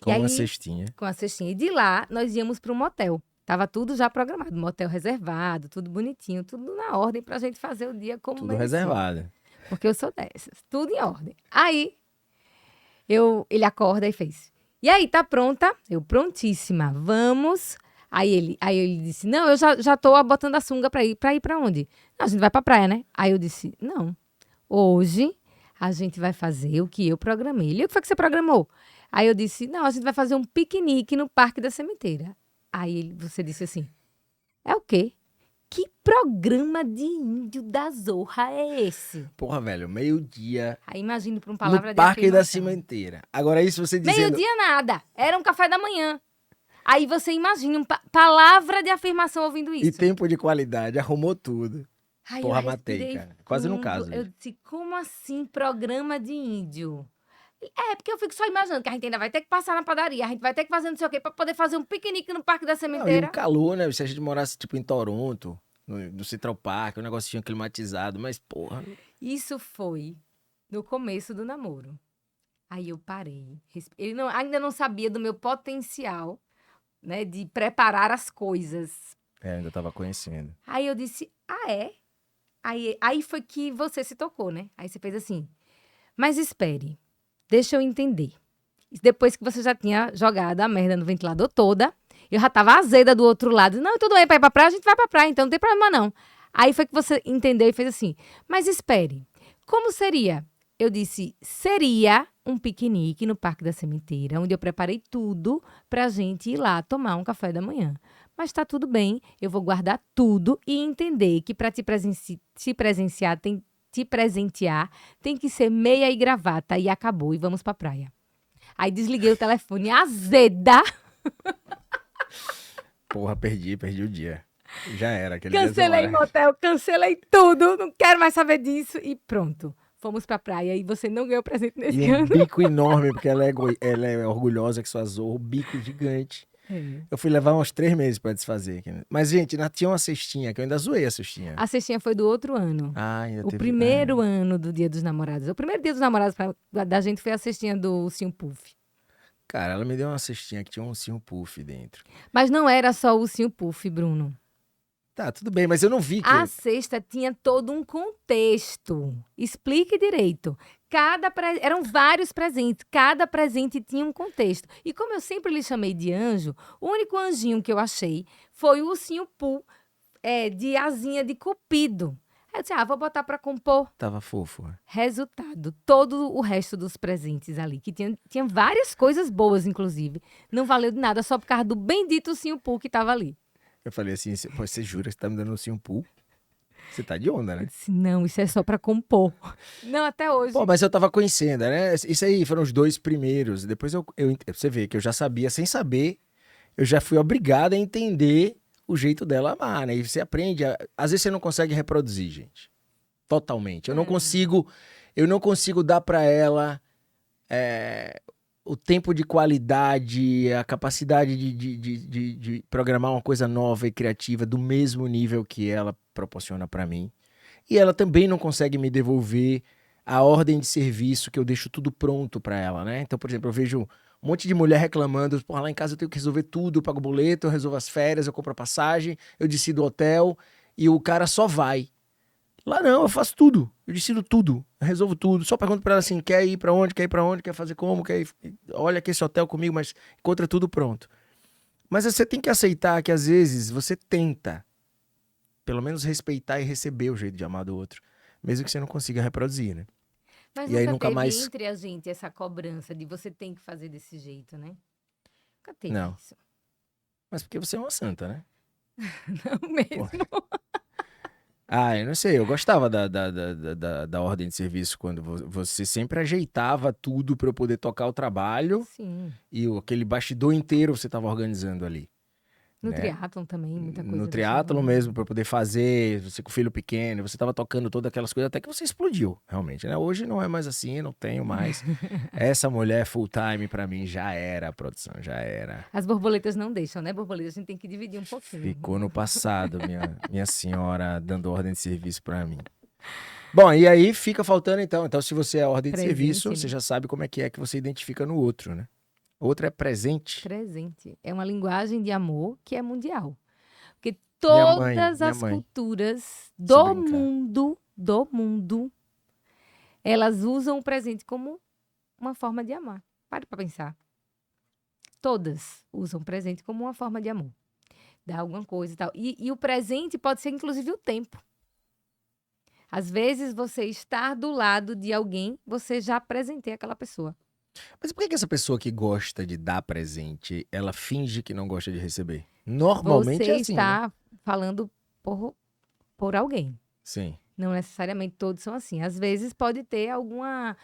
Com uma cestinha. Com a cestinha. E de lá, nós íamos para um motel. Tava tudo já programado, motel reservado, tudo bonitinho, tudo na ordem pra gente fazer o dia como Tudo merecia. reservado. Porque eu sou dessas, tudo em ordem. Aí, ele acorda e fez: "E aí, tá pronta?" Eu, prontíssima. Vamos Aí ele disse, não, eu já tô botando a sunga pra ir pra onde? Não, a gente vai pra praia, né? Aí eu disse, não, hoje a gente vai fazer o que eu programei. Ele, o que foi que você programou? Aí eu disse, não, a gente vai fazer um piquenique no Parque da Sementeira. Você disse assim, é o quê? Que programa de índio da zorra é esse? Porra, velho, meio-dia Aí imagino pra uma no palavra de Parque da afirmação. Cimenteira. Agora isso você dizendo... Meio-dia nada, era um café da manhã. Aí você imagina uma palavra de afirmação ouvindo E isso. tempo de qualidade, arrumou tudo. Aí Porra, eu matei, respirei cara. Quase no fundo. caso. Eu disse, como assim programa de índio? É, porque eu fico só imaginando que a gente ainda vai ter que passar na padaria, a gente vai ter que fazer não sei o quê pra poder fazer um piquenique no Parque da Não, e um Sementeira. calor, né? Se a gente morasse, tipo, em Toronto, no Central Park, um negocinho climatizado, mas, porra... Isso foi no começo do namoro. Aí eu parei. Ele ainda não sabia do meu potencial, né, de preparar as coisas. ainda tava conhecendo. Aí eu disse, ah, é? Aí foi que você se tocou, né? Aí você fez assim, mas espere, deixa eu entender. Depois que você já tinha jogado a merda no ventilador toda, eu já tava azeda do outro lado. Não, tudo bem, pra ir pra praia, a gente vai pra praia, então não tem problema não. Aí foi que você entendeu e fez assim, mas espere, como seria? Eu disse, seria um piquenique no Parque da Sementeira, onde eu preparei tudo pra gente ir lá tomar um café da manhã. Mas tá tudo bem, eu vou guardar tudo e entender que pra te presenciar, te presentear, tem que ser meia e gravata e acabou e vamos pra praia. Aí desliguei o telefone azeda. Porra, perdi o dia. Já era, aquele Cancelei motel, cancelei tudo, não quero mais saber disso e pronto. Fomos pra praia e você não ganhou presente nesse E um ano. bico enorme, porque ela é orgulhosa que sua zorra, o bico gigante. É. Eu fui levar uns 3 meses pra desfazer. Mas, gente, tinha uma cestinha, que eu ainda zoei a cestinha. A cestinha foi do outro ano. Ah, ainda O teve... primeiro ano do Dia dos Namorados. O primeiro Dia dos Namorados da gente foi a cestinha do Ursinho Puff. Cara, ela me deu uma cestinha que tinha um ursinho puff dentro. Mas não era só o Ursinho Puff, Bruno. Tá, tudo bem, mas eu não vi que... A cesta tinha todo um contexto. Explique direito. Eram vários presentes. Cada presente tinha um contexto. E como eu sempre lhe chamei de anjo, o único anjinho que eu achei foi o ursinho Pooh, de asinha de cupido. Aí eu disse, vou botar pra compor. Tava fofo. Resultado, todo o resto dos presentes ali, que tinha várias coisas boas, inclusive, não valeu de nada, só por causa do bendito ursinho Pooh que tava ali. Eu falei assim, você jura que você tá me dando um ursinho pull? Você tá de onda, Eu né? disse, não, isso é só pra compor. Não, até hoje. Pô, mas eu tava conhecendo, né? Isso aí foram os 2 primeiros. Depois você vê que eu já sabia, sem saber, eu já fui obrigado a entender o jeito dela amar, né? E você aprende, às vezes você não consegue reproduzir, gente. Totalmente. Eu não consigo dar pra ela o tempo de qualidade, a capacidade de programar uma coisa nova e criativa do mesmo nível que ela proporciona pra mim. E ela também não consegue me devolver a ordem de serviço que eu deixo tudo pronto pra ela, né? Então, por exemplo, eu vejo um monte de mulher reclamando, porra, lá em casa eu tenho que resolver tudo, eu pago boleto, eu resolvo as férias, eu compro a passagem, eu decido o hotel e o cara só vai. Lá não, eu faço tudo, eu decido tudo, eu resolvo tudo. Só pergunto pra ela assim, quer ir pra onde, quer fazer como, olha aqui esse hotel comigo, mas encontra tudo pronto. Mas você tem que aceitar que às vezes você tenta, pelo menos respeitar e receber o jeito de amar do outro, mesmo que você não consiga reproduzir, né? Mas E aí nunca nunca teve mais... entre a gente essa cobrança de você tem que fazer desse jeito, né? Nunca teve Não. isso. Mas porque você é uma santa, né? Não mesmo. Eu não sei, eu gostava da ordem de serviço quando você sempre ajeitava tudo pra eu poder tocar o trabalho Sim. e aquele bastidor inteiro você tava organizando ali. No Né? triatlon também, muita coisa. No triatlon mesmo, pra eu poder fazer, você com o filho pequeno, você tava tocando todas aquelas coisas, até que você explodiu, realmente, né? Hoje não é mais assim, não tenho mais. Essa mulher full time pra mim já era a produção, já era. As borboletas não deixam, né? Borboletas a gente tem que dividir um pouquinho. Ficou no passado, minha senhora dando ordem de serviço pra mim. Bom, e aí fica faltando então. Então, se você é ordem de Presente, serviço, né? você já sabe como é que você identifica no outro, né? Outro é presente. Presente. É uma linguagem de amor que é mundial. Porque Minha todas as mãe. culturas Se do brincar. mundo, elas usam o presente como uma forma de amar. Pare para pensar. Todas usam o presente como uma forma de amor. dar alguma coisa e tal. E o presente pode ser, inclusive, o tempo. Às vezes, você estar do lado de alguém, você já presenteia aquela pessoa. Mas por que essa pessoa que gosta de dar presente, ela finge que não gosta de receber? Você Normalmente é assim, né? está falando por alguém. Sim. Não necessariamente todos são assim. Às vezes pode ter alguma.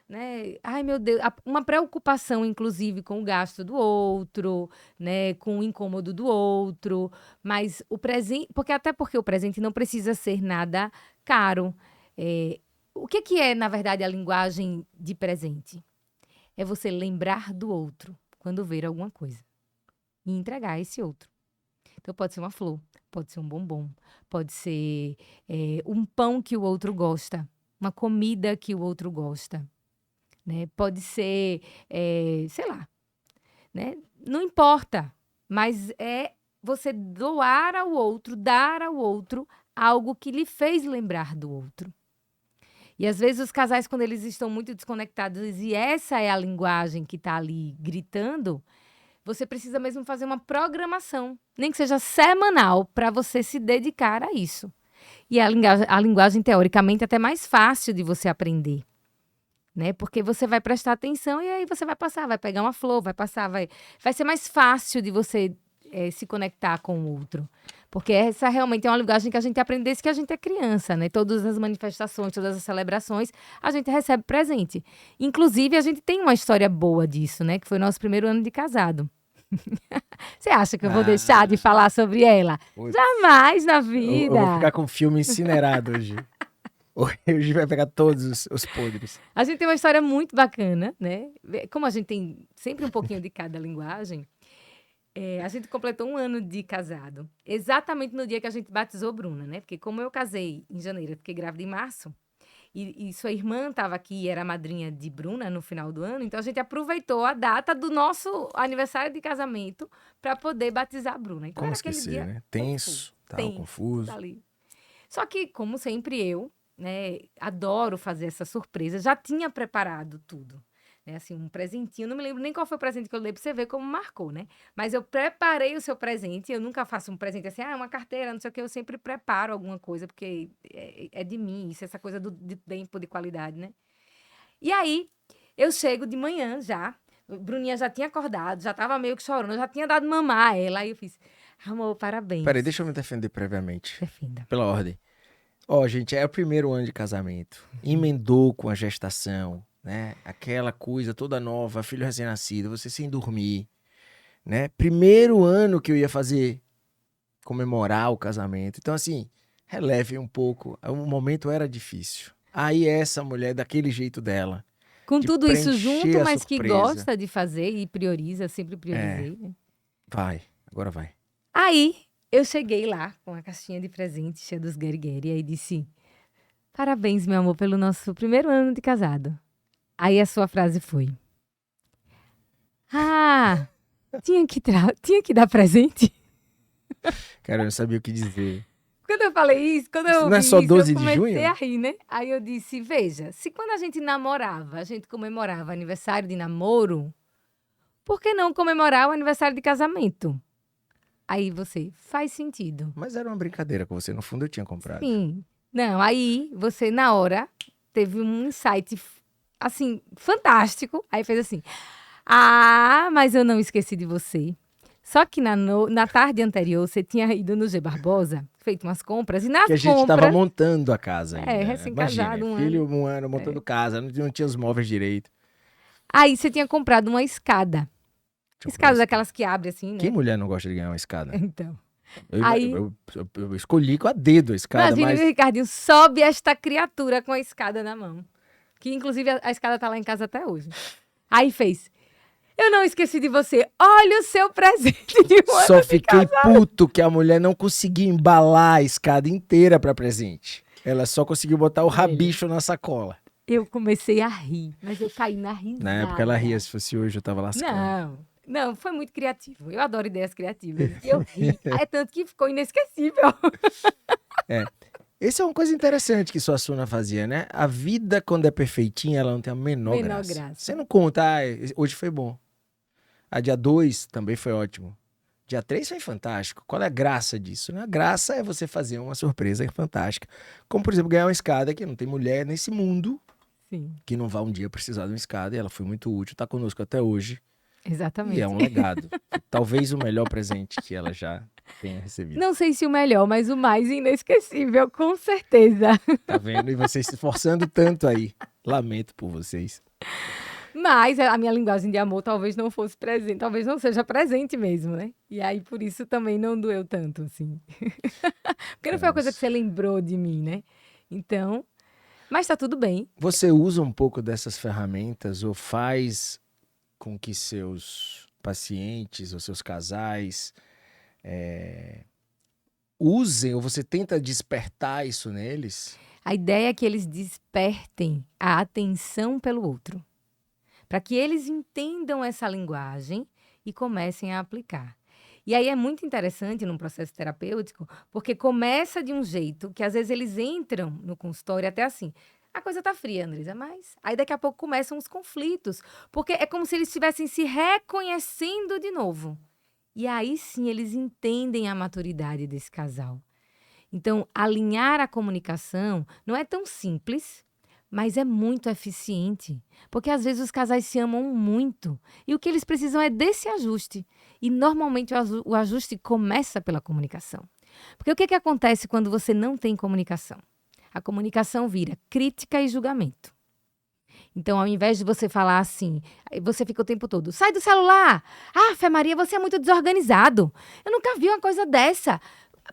Né? Ai, meu Deus. Uma preocupação, inclusive, com o gasto do outro, né? Com o incômodo do outro. Mas o presente. Até porque o presente não precisa ser nada caro. O que é, na verdade, a linguagem de presente? É você lembrar do outro quando ver alguma coisa e entregar a esse outro. Então, pode ser uma flor, pode ser um bombom, pode ser um pão que o outro gosta, uma comida que o outro gosta, né? Pode ser, sei lá, né? Não importa, mas é você doar ao outro, dar ao outro algo que lhe fez lembrar do outro. E às vezes os casais, quando eles estão muito desconectados, e essa é a linguagem que está ali gritando, você precisa mesmo fazer uma programação, nem que seja semanal, para você se dedicar a isso. E a linguagem, teoricamente, é até mais fácil de você aprender, né? Porque você vai prestar atenção e aí você vai passar, vai pegar uma flor, vai passar, vai ser mais fácil de você se conectar com o outro. Porque essa realmente é uma linguagem que a gente aprende desde que a gente é criança, né? Todas as manifestações, todas as celebrações, a gente recebe presente. Inclusive, a gente tem uma história boa disso, né? Que foi o nosso primeiro ano de casado. Você acha que eu vou deixar de falar sobre ela? Putz. Jamais na vida. Eu vou ficar com o filme incinerado hoje. Hoje vai pegar todos os podres. A gente tem uma história muito bacana, né? Como a gente tem sempre um pouquinho de cada linguagem, a gente completou 1 ano de casado. Exatamente no dia que a gente batizou Bruna, né? Porque como eu casei em janeiro, eu fiquei grávida em março. E sua irmã estava aqui e era a madrinha de Bruna no final do ano. Então, a gente aproveitou a data do nosso aniversário de casamento para poder batizar a Bruna. Então, Como era aquele esquecer, dia né? Tenso, tal, confuso. tá ali. Só que, como sempre eu, né, adoro fazer essa surpresa. Já tinha preparado tudo. Né, assim, um presentinho. Não me lembro nem qual foi o presente que eu dei para você ver como marcou, né? Mas eu preparei o seu presente. Eu nunca faço um presente assim, uma carteira, não sei o que. Eu sempre preparo alguma coisa, porque é de mim, isso, essa coisa de tempo, de qualidade, né? E aí, eu chego de manhã já. Bruninha já tinha acordado, já estava meio que chorando, eu já tinha dado mamar a ela. Aí eu fiz, amor, parabéns. Peraí, deixa eu me defender previamente. Defenda. Pela ordem. Gente, é o primeiro ano de casamento. Emendou com a gestação, né? Aquela coisa toda nova, filho recém-nascido, você sem dormir, né? Primeiro ano que eu ia comemorar o casamento. Então, assim, releve um pouco. O momento era difícil. Aí essa mulher, daquele jeito dela. Com de tudo isso preencher junto, a mas que surpresa. gosta de fazer e prioriza, sempre priorizei, né? Agora vai. Aí, eu cheguei lá com a caixinha de presente cheia dos guerigueri e aí disse, parabéns, meu amor, pelo nosso primeiro ano de casado. Aí a sua frase foi, tinha que dar presente? Cara, eu não sabia o que dizer. Quando eu falei isso, quando eu Isso não é ouvi só isso, 12 eu de comecei junho? a rir, né? Aí eu disse, veja, se quando a gente namorava, a gente comemorava aniversário de namoro, por que não comemorar o aniversário de casamento? Aí você, faz sentido. Mas era uma brincadeira com você. No fundo, eu tinha comprado. Sim. Não, aí você, na hora, teve um insight, assim, fantástico. Aí fez assim, mas eu não esqueci de você. Só que na tarde anterior, você tinha ido no G Barbosa, feito umas compras, e nas Que a gente compras... tava montando a casa ainda. Recém-casado, Imagina, 1 filho ano. 1 ano montando casa, não tinha os móveis direito. Aí você tinha comprado uma escada. Escada daquelas que abre assim, né? Que mulher não gosta de ganhar uma escada? Então. Aí... eu escolhi com a dedo a escada, Imagina mas... o Ricardinho, sobe esta criatura com a escada na mão. Que, inclusive, a escada tá lá em casa até hoje. Aí fez... Eu não esqueci de você. Olha o seu presente de um ano Só de fiquei casado. puto que a mulher não conseguia embalar a escada inteira pra presente. Ela só conseguiu botar o rabicho na sacola. Eu comecei a rir, mas eu caí na risada. Na época ela ria, se fosse hoje eu tava lascando. Não, foi muito criativo. Eu adoro ideias criativas. E eu ri. É tanto que ficou inesquecível. Essa é uma coisa interessante que sua Suna fazia, né? A vida, quando é perfeitinha, ela não tem a menor graça. Você não conta, hoje foi bom. A dia 2 também foi ótimo. Dia 3 foi fantástico. Qual é a graça disso, né? A graça é você fazer uma surpresa fantástica. Como, por exemplo, ganhar uma escada, que não tem mulher nesse mundo Sim, que não vá um dia precisar de uma escada. E ela foi muito útil, tá conosco até hoje. E é exatamente. um legado. Talvez o melhor presente que ela já tenha recebido. Não sei se o melhor, mas o mais inesquecível, com certeza. Tá vendo? E vocês se esforçando tanto aí. Lamento por vocês. Mas a minha linguagem de amor talvez não fosse presente, talvez não seja presente mesmo, né? E aí por isso também não doeu tanto, assim. Porque não foi uma coisa que você lembrou de mim, né? Então, mas tá tudo bem. Você usa um pouco dessas ferramentas ou faz com que seus pacientes ou seus casais usem, ou você tenta despertar isso neles? A ideia é que eles despertem a atenção pelo outro, para que eles entendam essa linguagem e comecem a aplicar. E aí é muito interessante num processo terapêutico, porque começa de um jeito que às vezes eles entram no consultório até assim. A coisa tá fria, Andresa, mas aí daqui a pouco começam os conflitos, porque é como se eles estivessem se reconhecendo de novo. E aí sim eles entendem a maturidade desse casal. Então, alinhar a comunicação não é tão simples, mas é muito eficiente. Porque às vezes os casais se amam muito e o que eles precisam é desse ajuste. E normalmente o ajuste começa pela comunicação. Porque o que acontece quando você não tem comunicação? A comunicação vira crítica e julgamento. Então, ao invés de você falar assim, você fica o tempo todo, sai do celular! Ah, Fé Maria, você é muito desorganizado. Eu nunca vi uma coisa dessa.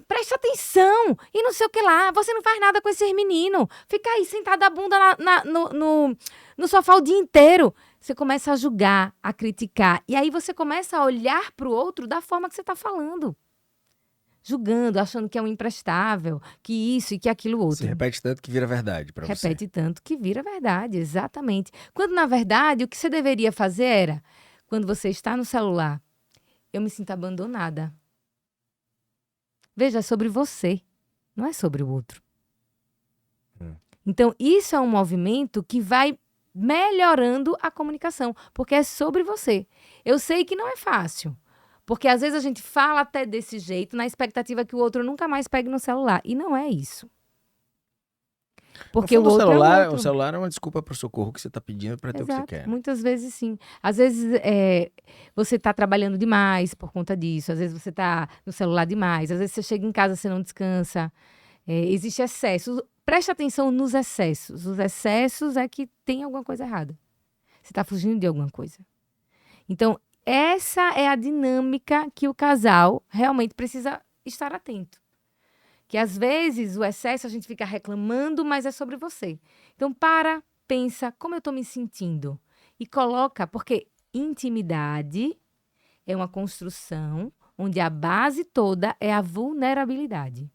Presta atenção! E não sei o que lá. Você não faz nada com esses meninos. Fica aí sentado a bunda no sofá o dia inteiro. Você começa a julgar, a criticar. E aí você começa a olhar para o outro da forma que você está falando. Julgando, achando que é um imprestável, que isso e que aquilo outro. Você repete tanto que vira verdade pra você. Repete tanto que vira verdade, exatamente. Quando, na verdade, o que você deveria fazer era, quando você está no celular, eu me sinto abandonada. Veja, é sobre você, não é sobre o outro. Então, isso é um movimento que vai melhorando a comunicação, porque é sobre você. Eu sei que não é fácil, porque às vezes a gente fala até desse jeito, na expectativa que o outro nunca mais pegue no celular. E não é isso. Porque o outro celular, é o outro. O celular é uma desculpa pro socorro que você tá pedindo pra ter o que você quer. Muitas vezes sim. Às vezes você está trabalhando demais por conta disso. Às vezes você está no celular demais. Às vezes você chega em casa, você não descansa. Existe excesso. Preste atenção nos excessos. Os excessos é que tem alguma coisa errada. Você está fugindo de alguma coisa. Então, essa é a dinâmica que o casal realmente precisa estar atento. Que às vezes o excesso a gente fica reclamando, mas é sobre você. Então pensa como eu estou me sentindo. E coloca, porque intimidade é uma construção onde a base toda é a vulnerabilidade.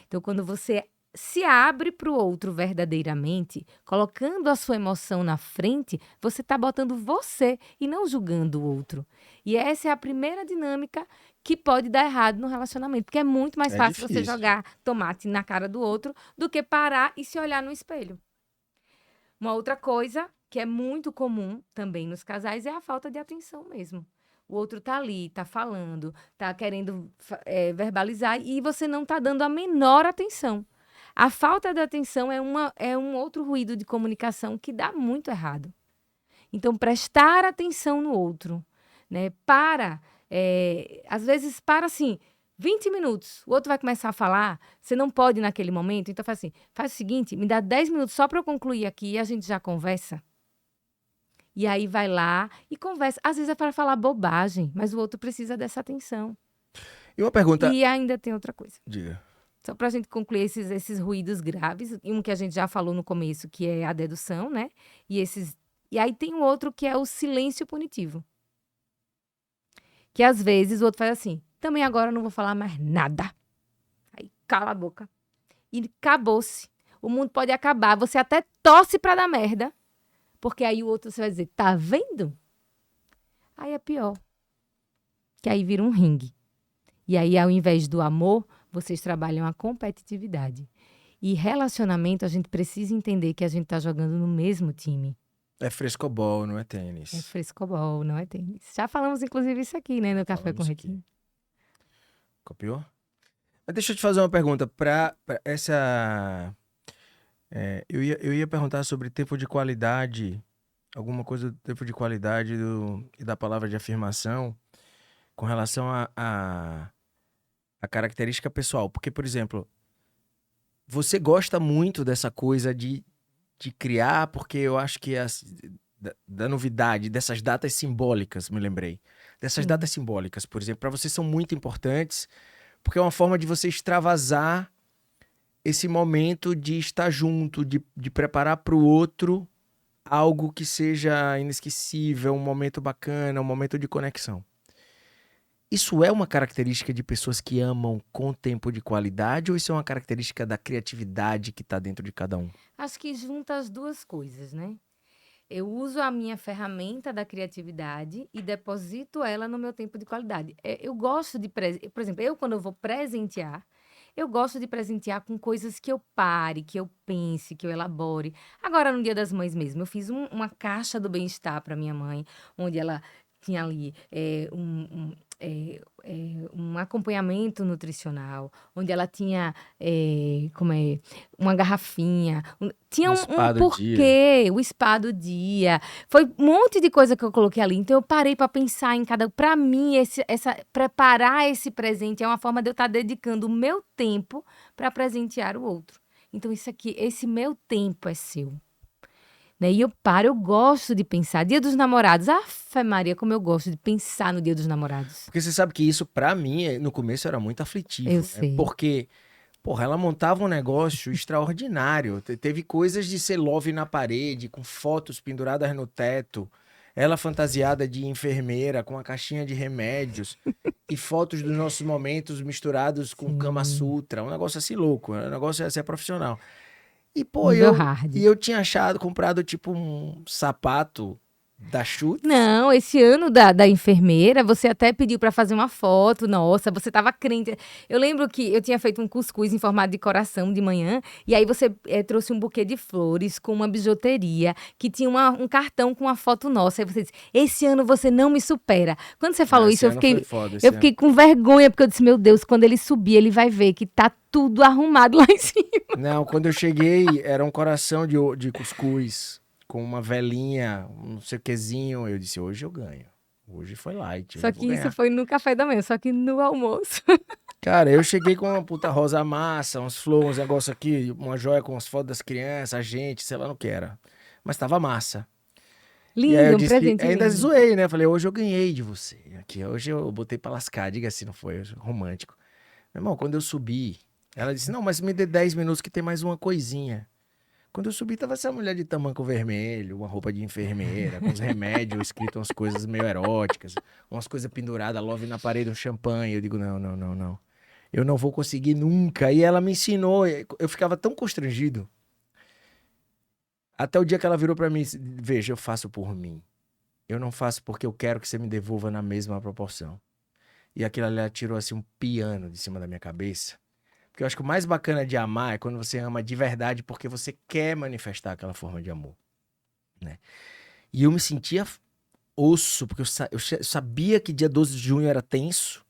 Então quando você se abre para o outro verdadeiramente, colocando a sua emoção na frente, você está botando você e não julgando o outro. E essa é a primeira dinâmica que pode dar errado no relacionamento, porque é muito mais fácil difícil. você jogar tomate na cara do outro do que parar e se olhar no espelho. Uma outra coisa que é muito comum também nos casais é a falta de atenção mesmo. O outro tá ali, tá falando, tá querendo verbalizar e você não tá dando a menor atenção. A falta de atenção é um outro ruído de comunicação que dá muito errado. Então, prestar atenção no outro, né? Às vezes, assim, 20 minutos, o outro vai começar a falar, você não pode naquele momento, então faz o seguinte, me dá 10 minutos só para eu concluir aqui e a gente já conversa. E aí vai lá e conversa. Às vezes é para falar bobagem, mas o outro precisa dessa atenção. E uma pergunta... E ainda tem outra coisa. Diga. Só para a gente concluir esses ruídos graves, um que a gente já falou no começo, que é a dedução, né? E aí tem um outro que é o silêncio punitivo. Que às vezes o outro faz assim, também agora eu não vou falar mais nada. Aí cala a boca. E acabou-se. O mundo pode acabar. Você até torce para dar merda. Porque aí o outro você vai dizer, tá vendo? Aí é pior. Que aí vira um ringue. E aí, ao invés do amor, vocês trabalham a competitividade. E relacionamento, a gente precisa entender que a gente tá jogando no mesmo time. É frescobol, não é tênis. É frescobol, não é tênis. Já falamos, inclusive, isso aqui, né? No Café com Requinte. Copiou? Mas deixa eu te fazer uma pergunta. Pra essa. Eu ia perguntar sobre tempo de qualidade, alguma coisa do tempo de qualidade e da palavra de afirmação com relação a característica pessoal. Porque, por exemplo, você gosta muito dessa coisa de criar, porque eu acho que da novidade, dessas datas simbólicas, me lembrei. Dessas Sim. datas simbólicas, por exemplo, para você são muito importantes, porque é uma forma de você extravasar esse momento de estar junto, de preparar para o outro algo que seja inesquecível, um momento bacana, um momento de conexão. Isso é uma característica de pessoas que amam com tempo de qualidade ou isso é uma característica da criatividade que está dentro de cada um? Acho que junta as duas coisas, né? Eu uso a minha ferramenta da criatividade e deposito ela no meu tempo de qualidade. Eu gosto de, por exemplo, quando eu vou presentear, eu gosto de presentear com coisas que eu pare, que eu pense, que eu elabore. Agora, no Dia das Mães mesmo, eu fiz uma caixa do bem-estar para minha mãe, onde ela tinha ali um acompanhamento nutricional, onde ela tinha uma garrafinha, tinha Um um spa do dia. porquê, o spa do dia. Foi um monte de coisa que eu coloquei ali. Então eu parei para pensar em cada. Para mim, preparar esse presente é uma forma de eu estar dedicando o meu tempo para presentear o outro. Então isso aqui, esse meu tempo é seu. Né? E eu gosto de pensar. Dia dos Namorados. Afe Maria, como eu gosto de pensar no Dia dos Namorados. Porque você sabe que isso, pra mim, no começo era muito Eu aflitivo, né? sei. Porque, porra, ela montava um negócio extraordinário. Teve coisas de ser love na parede, com fotos penduradas no teto, ela fantasiada de enfermeira, com uma caixinha de remédios, e fotos dos nossos momentos misturados com Kama Sim. Sutra. Um negócio assim louco, um negócio assim profissional. E, pô, Nível hard. eu tinha comprado tipo um sapato da Schutz. Não, esse ano da enfermeira, você até pediu para fazer uma foto. Nossa, você tava crente. Eu lembro que eu tinha feito um cuscuz em formato de coração de manhã, e aí você trouxe um buquê de flores com uma bijuteria, que tinha um cartão com uma foto nossa. Aí você disse: Esse ano você não me supera. Quando você falou Esse isso, ano foi foda, eu fiquei com vergonha, porque eu disse: Meu Deus, quando ele subir, ele vai ver que tá tudo arrumado lá em cima. Não, quando eu cheguei, era um coração de cuscuz com uma velinha, um não sei o quezinho. Eu disse, hoje eu ganho. Hoje foi light, hoje Só eu vou que isso ganhar. foi no café da manhã, só que no almoço. Cara, eu cheguei com uma puta rosa massa, uns flores, uns negócios aqui, uma joia com as fotos das crianças, a gente, sei lá no que era. Mas tava massa. E aí eu Lindo, um disse, presente ainda lindo. zoei, né? Falei, hoje eu ganhei de você. Aqui, hoje eu botei pra lascar, diga assim, não foi romântico. Meu irmão, quando eu subi, ela disse, não, mas me dê 10 minutos que tem mais uma coisinha. Quando eu subi, tava essa mulher de tamanco vermelho, uma roupa de enfermeira, com uns remédios escritos, umas coisas meio eróticas, umas coisas penduradas, love na parede, um champanhe. Eu digo, não, não, não, não. Eu não vou conseguir nunca. E ela me ensinou, eu ficava tão constrangido. Até o dia que ela virou pra mim, veja, eu faço por mim. Eu não faço porque eu quero que você me devolva na mesma proporção. E aquilo ali ela tirou assim um piano de cima da minha cabeça. Porque eu acho que o mais bacana de amar é quando você ama de verdade porque você quer manifestar aquela forma de amor, né? E eu me sentia osso, porque eu sabia que dia 12 de junho era tenso,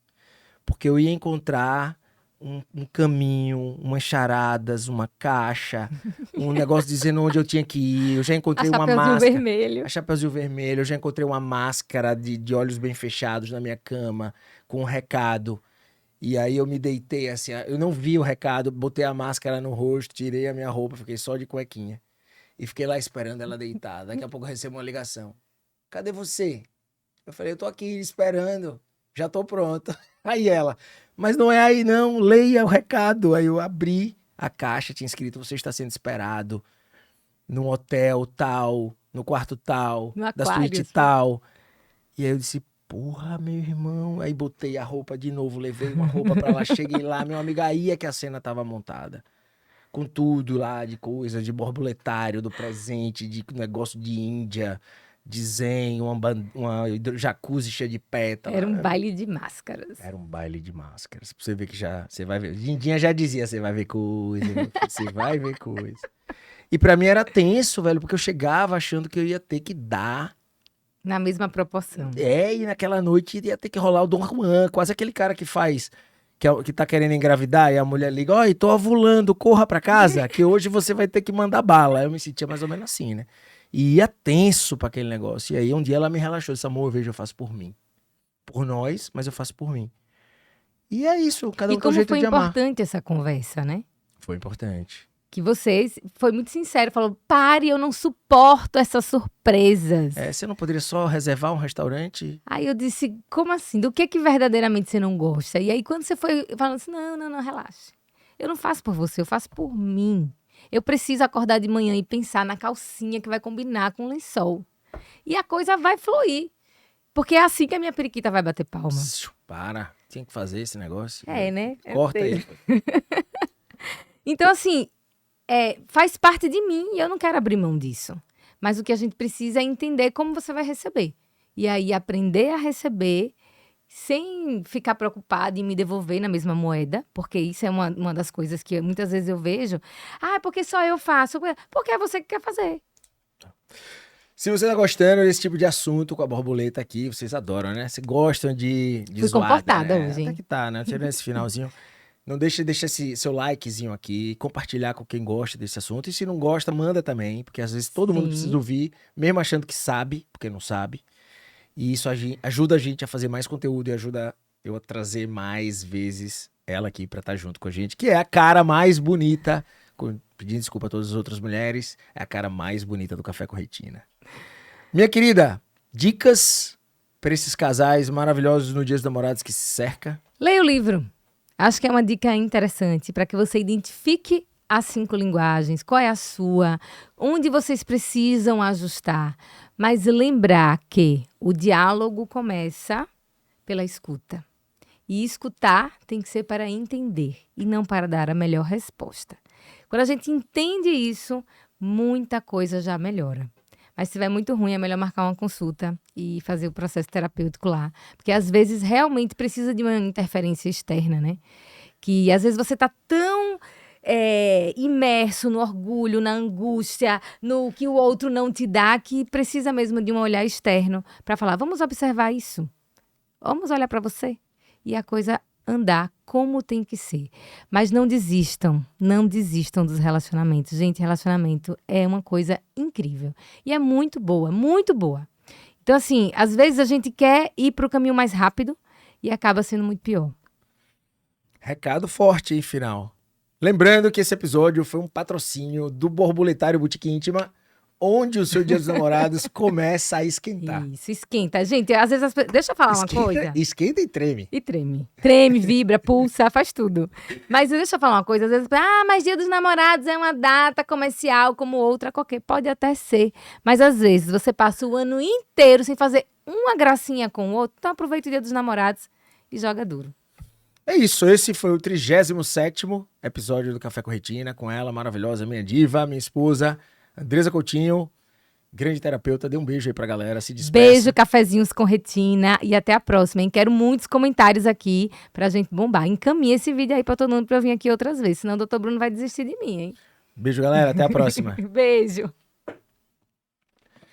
porque eu ia encontrar um caminho, umas charadas, uma caixa, um negócio dizendo onde eu tinha que ir. Eu já A encontrei uma Chapeuzinho máscara, Vermelho. a Chapeuzinho Vermelho, eu já encontrei uma máscara de olhos bem fechados na minha cama, com um recado. E aí eu me deitei assim, eu não vi o recado, botei a máscara no rosto, tirei a minha roupa, fiquei só de cuequinha. E fiquei lá esperando ela deitar. Daqui a pouco eu recebo uma ligação. Cadê você? Eu falei, eu tô aqui esperando, já tô pronto. Aí ela, mas não é aí não, leia o recado. Aí eu abri a caixa, tinha escrito, você está sendo esperado num hotel tal, no quarto tal, No da suíte Aquários, foi? tal. E aí eu disse, porra, meu irmão. Aí botei a roupa de novo, levei uma roupa pra lá, cheguei lá, meu amigo, aí é que a cena tava montada. Com tudo lá, de coisa, de borboletário, do presente, de negócio de Índia, de zen, uma jacuzzi cheia de pétala. Era um baile de máscaras. Era um baile de máscaras. Pra você ver que já, você vai ver. Dindinha já dizia, você vai ver coisa, meu filho, você vai ver coisa. E pra mim era tenso, velho, porque eu chegava achando que eu ia ter que dar. Na mesma proporção. E naquela noite ia ter que rolar o Dom Juan, quase aquele cara que faz que tá querendo engravidar, e a mulher liga, ó, tô ovulando, corra pra casa, que hoje você vai ter que mandar bala. Eu me sentia mais ou menos assim, né? E ia tenso pra aquele negócio. E aí um dia ela me relaxou, disse, amor, veja, eu faço por mim. Por nós, mas eu faço por mim. E é isso, cada um E tem um como jeito foi de amar. importante essa conversa, né? Foi importante. Que vocês, foi muito sincero, falou, pare, eu não suporto essas surpresas. Você não poderia só reservar um restaurante? Aí eu disse, como assim? Do que verdadeiramente você não gosta? E aí quando você foi falando assim, não, relaxa. Eu não faço por você, eu faço por mim. Eu preciso acordar de manhã e pensar na calcinha que vai combinar com o lençol. E a coisa vai fluir. Porque é assim que a minha periquita vai bater palma. Para, tinha que fazer esse negócio. Né? Corta aí. Então, assim, faz parte de mim e eu não quero abrir mão disso. Mas o que a gente precisa é entender como você vai receber. E aí, aprender a receber sem ficar preocupado em me devolver na mesma moeda, porque isso é uma das coisas que muitas vezes eu vejo. Porque só eu faço. Porque é você que quer fazer. Se você tá gostando desse tipo de assunto com a borboleta aqui, vocês adoram, né? Vocês gostam de Fui zoada, comportada né? hoje, hein? Até que tá, né? Tirando esse finalzinho. Não deixa esse seu likezinho aqui, compartilhar com quem gosta desse assunto. E se não gosta, manda também, porque às vezes todo mundo precisa ouvir, mesmo achando que sabe, porque não sabe. E isso ajuda a gente a fazer mais conteúdo e ajuda eu a trazer mais vezes ela aqui pra estar junto com a gente, que é a cara mais bonita, pedindo desculpa a todas as outras mulheres, é a cara mais bonita do Café com Retina. Minha querida, dicas para esses casais maravilhosos no Dia dos Namorados que se cerca? Leia o livro. Acho que é uma dica interessante para que você identifique as 5 linguagens, qual é a sua, onde vocês precisam ajustar. Mas lembrar que o diálogo começa pela escuta. E escutar tem que ser para entender e não para dar a melhor resposta. Quando a gente entende isso, muita coisa já melhora. Mas se estiver muito ruim, é melhor marcar uma consulta e fazer o processo terapêutico lá. Porque às vezes realmente precisa de uma interferência externa, né? Que às vezes você está tão imerso no orgulho, na angústia, no que o outro não te dá, que precisa mesmo de um olhar externo para falar, vamos observar isso. Vamos olhar para você. E a coisa andar como tem que ser. Mas não desistam dos relacionamentos. Gente, relacionamento é uma coisa incrível. E é muito boa, muito boa. Então, assim, às vezes a gente quer ir para o caminho mais rápido e acaba sendo muito pior. Recado forte, hein, final. Lembrando que esse episódio foi um patrocínio do Borboletário Boutique Íntima, onde o seu Dia dos Namorados começa a esquentar. Isso, esquenta. Gente, às vezes... Deixa eu falar uma coisa. Esquenta e treme. E treme. Treme, vibra, pulsa, faz tudo. Mas deixa eu falar uma coisa. Às vezes, mas Dia dos Namorados é uma data comercial como outra qualquer. Pode até ser. Mas às vezes você passa o ano inteiro sem fazer uma gracinha com o outro. Então aproveita o Dia dos Namorados e joga duro. É isso, esse foi o 37º episódio do Café com Retina, com ela, maravilhosa, minha diva, minha esposa, Andresa Coutinho, grande terapeuta. Dê um beijo aí pra galera, se despeça. Beijo, cafezinhos com retina e até a próxima, hein? Quero muitos comentários aqui pra gente bombar. Encaminhe esse vídeo aí pra todo mundo pra eu vir aqui outras vezes, senão o Dr. Bruno vai desistir de mim, hein? Beijo, galera, até a próxima. Beijo.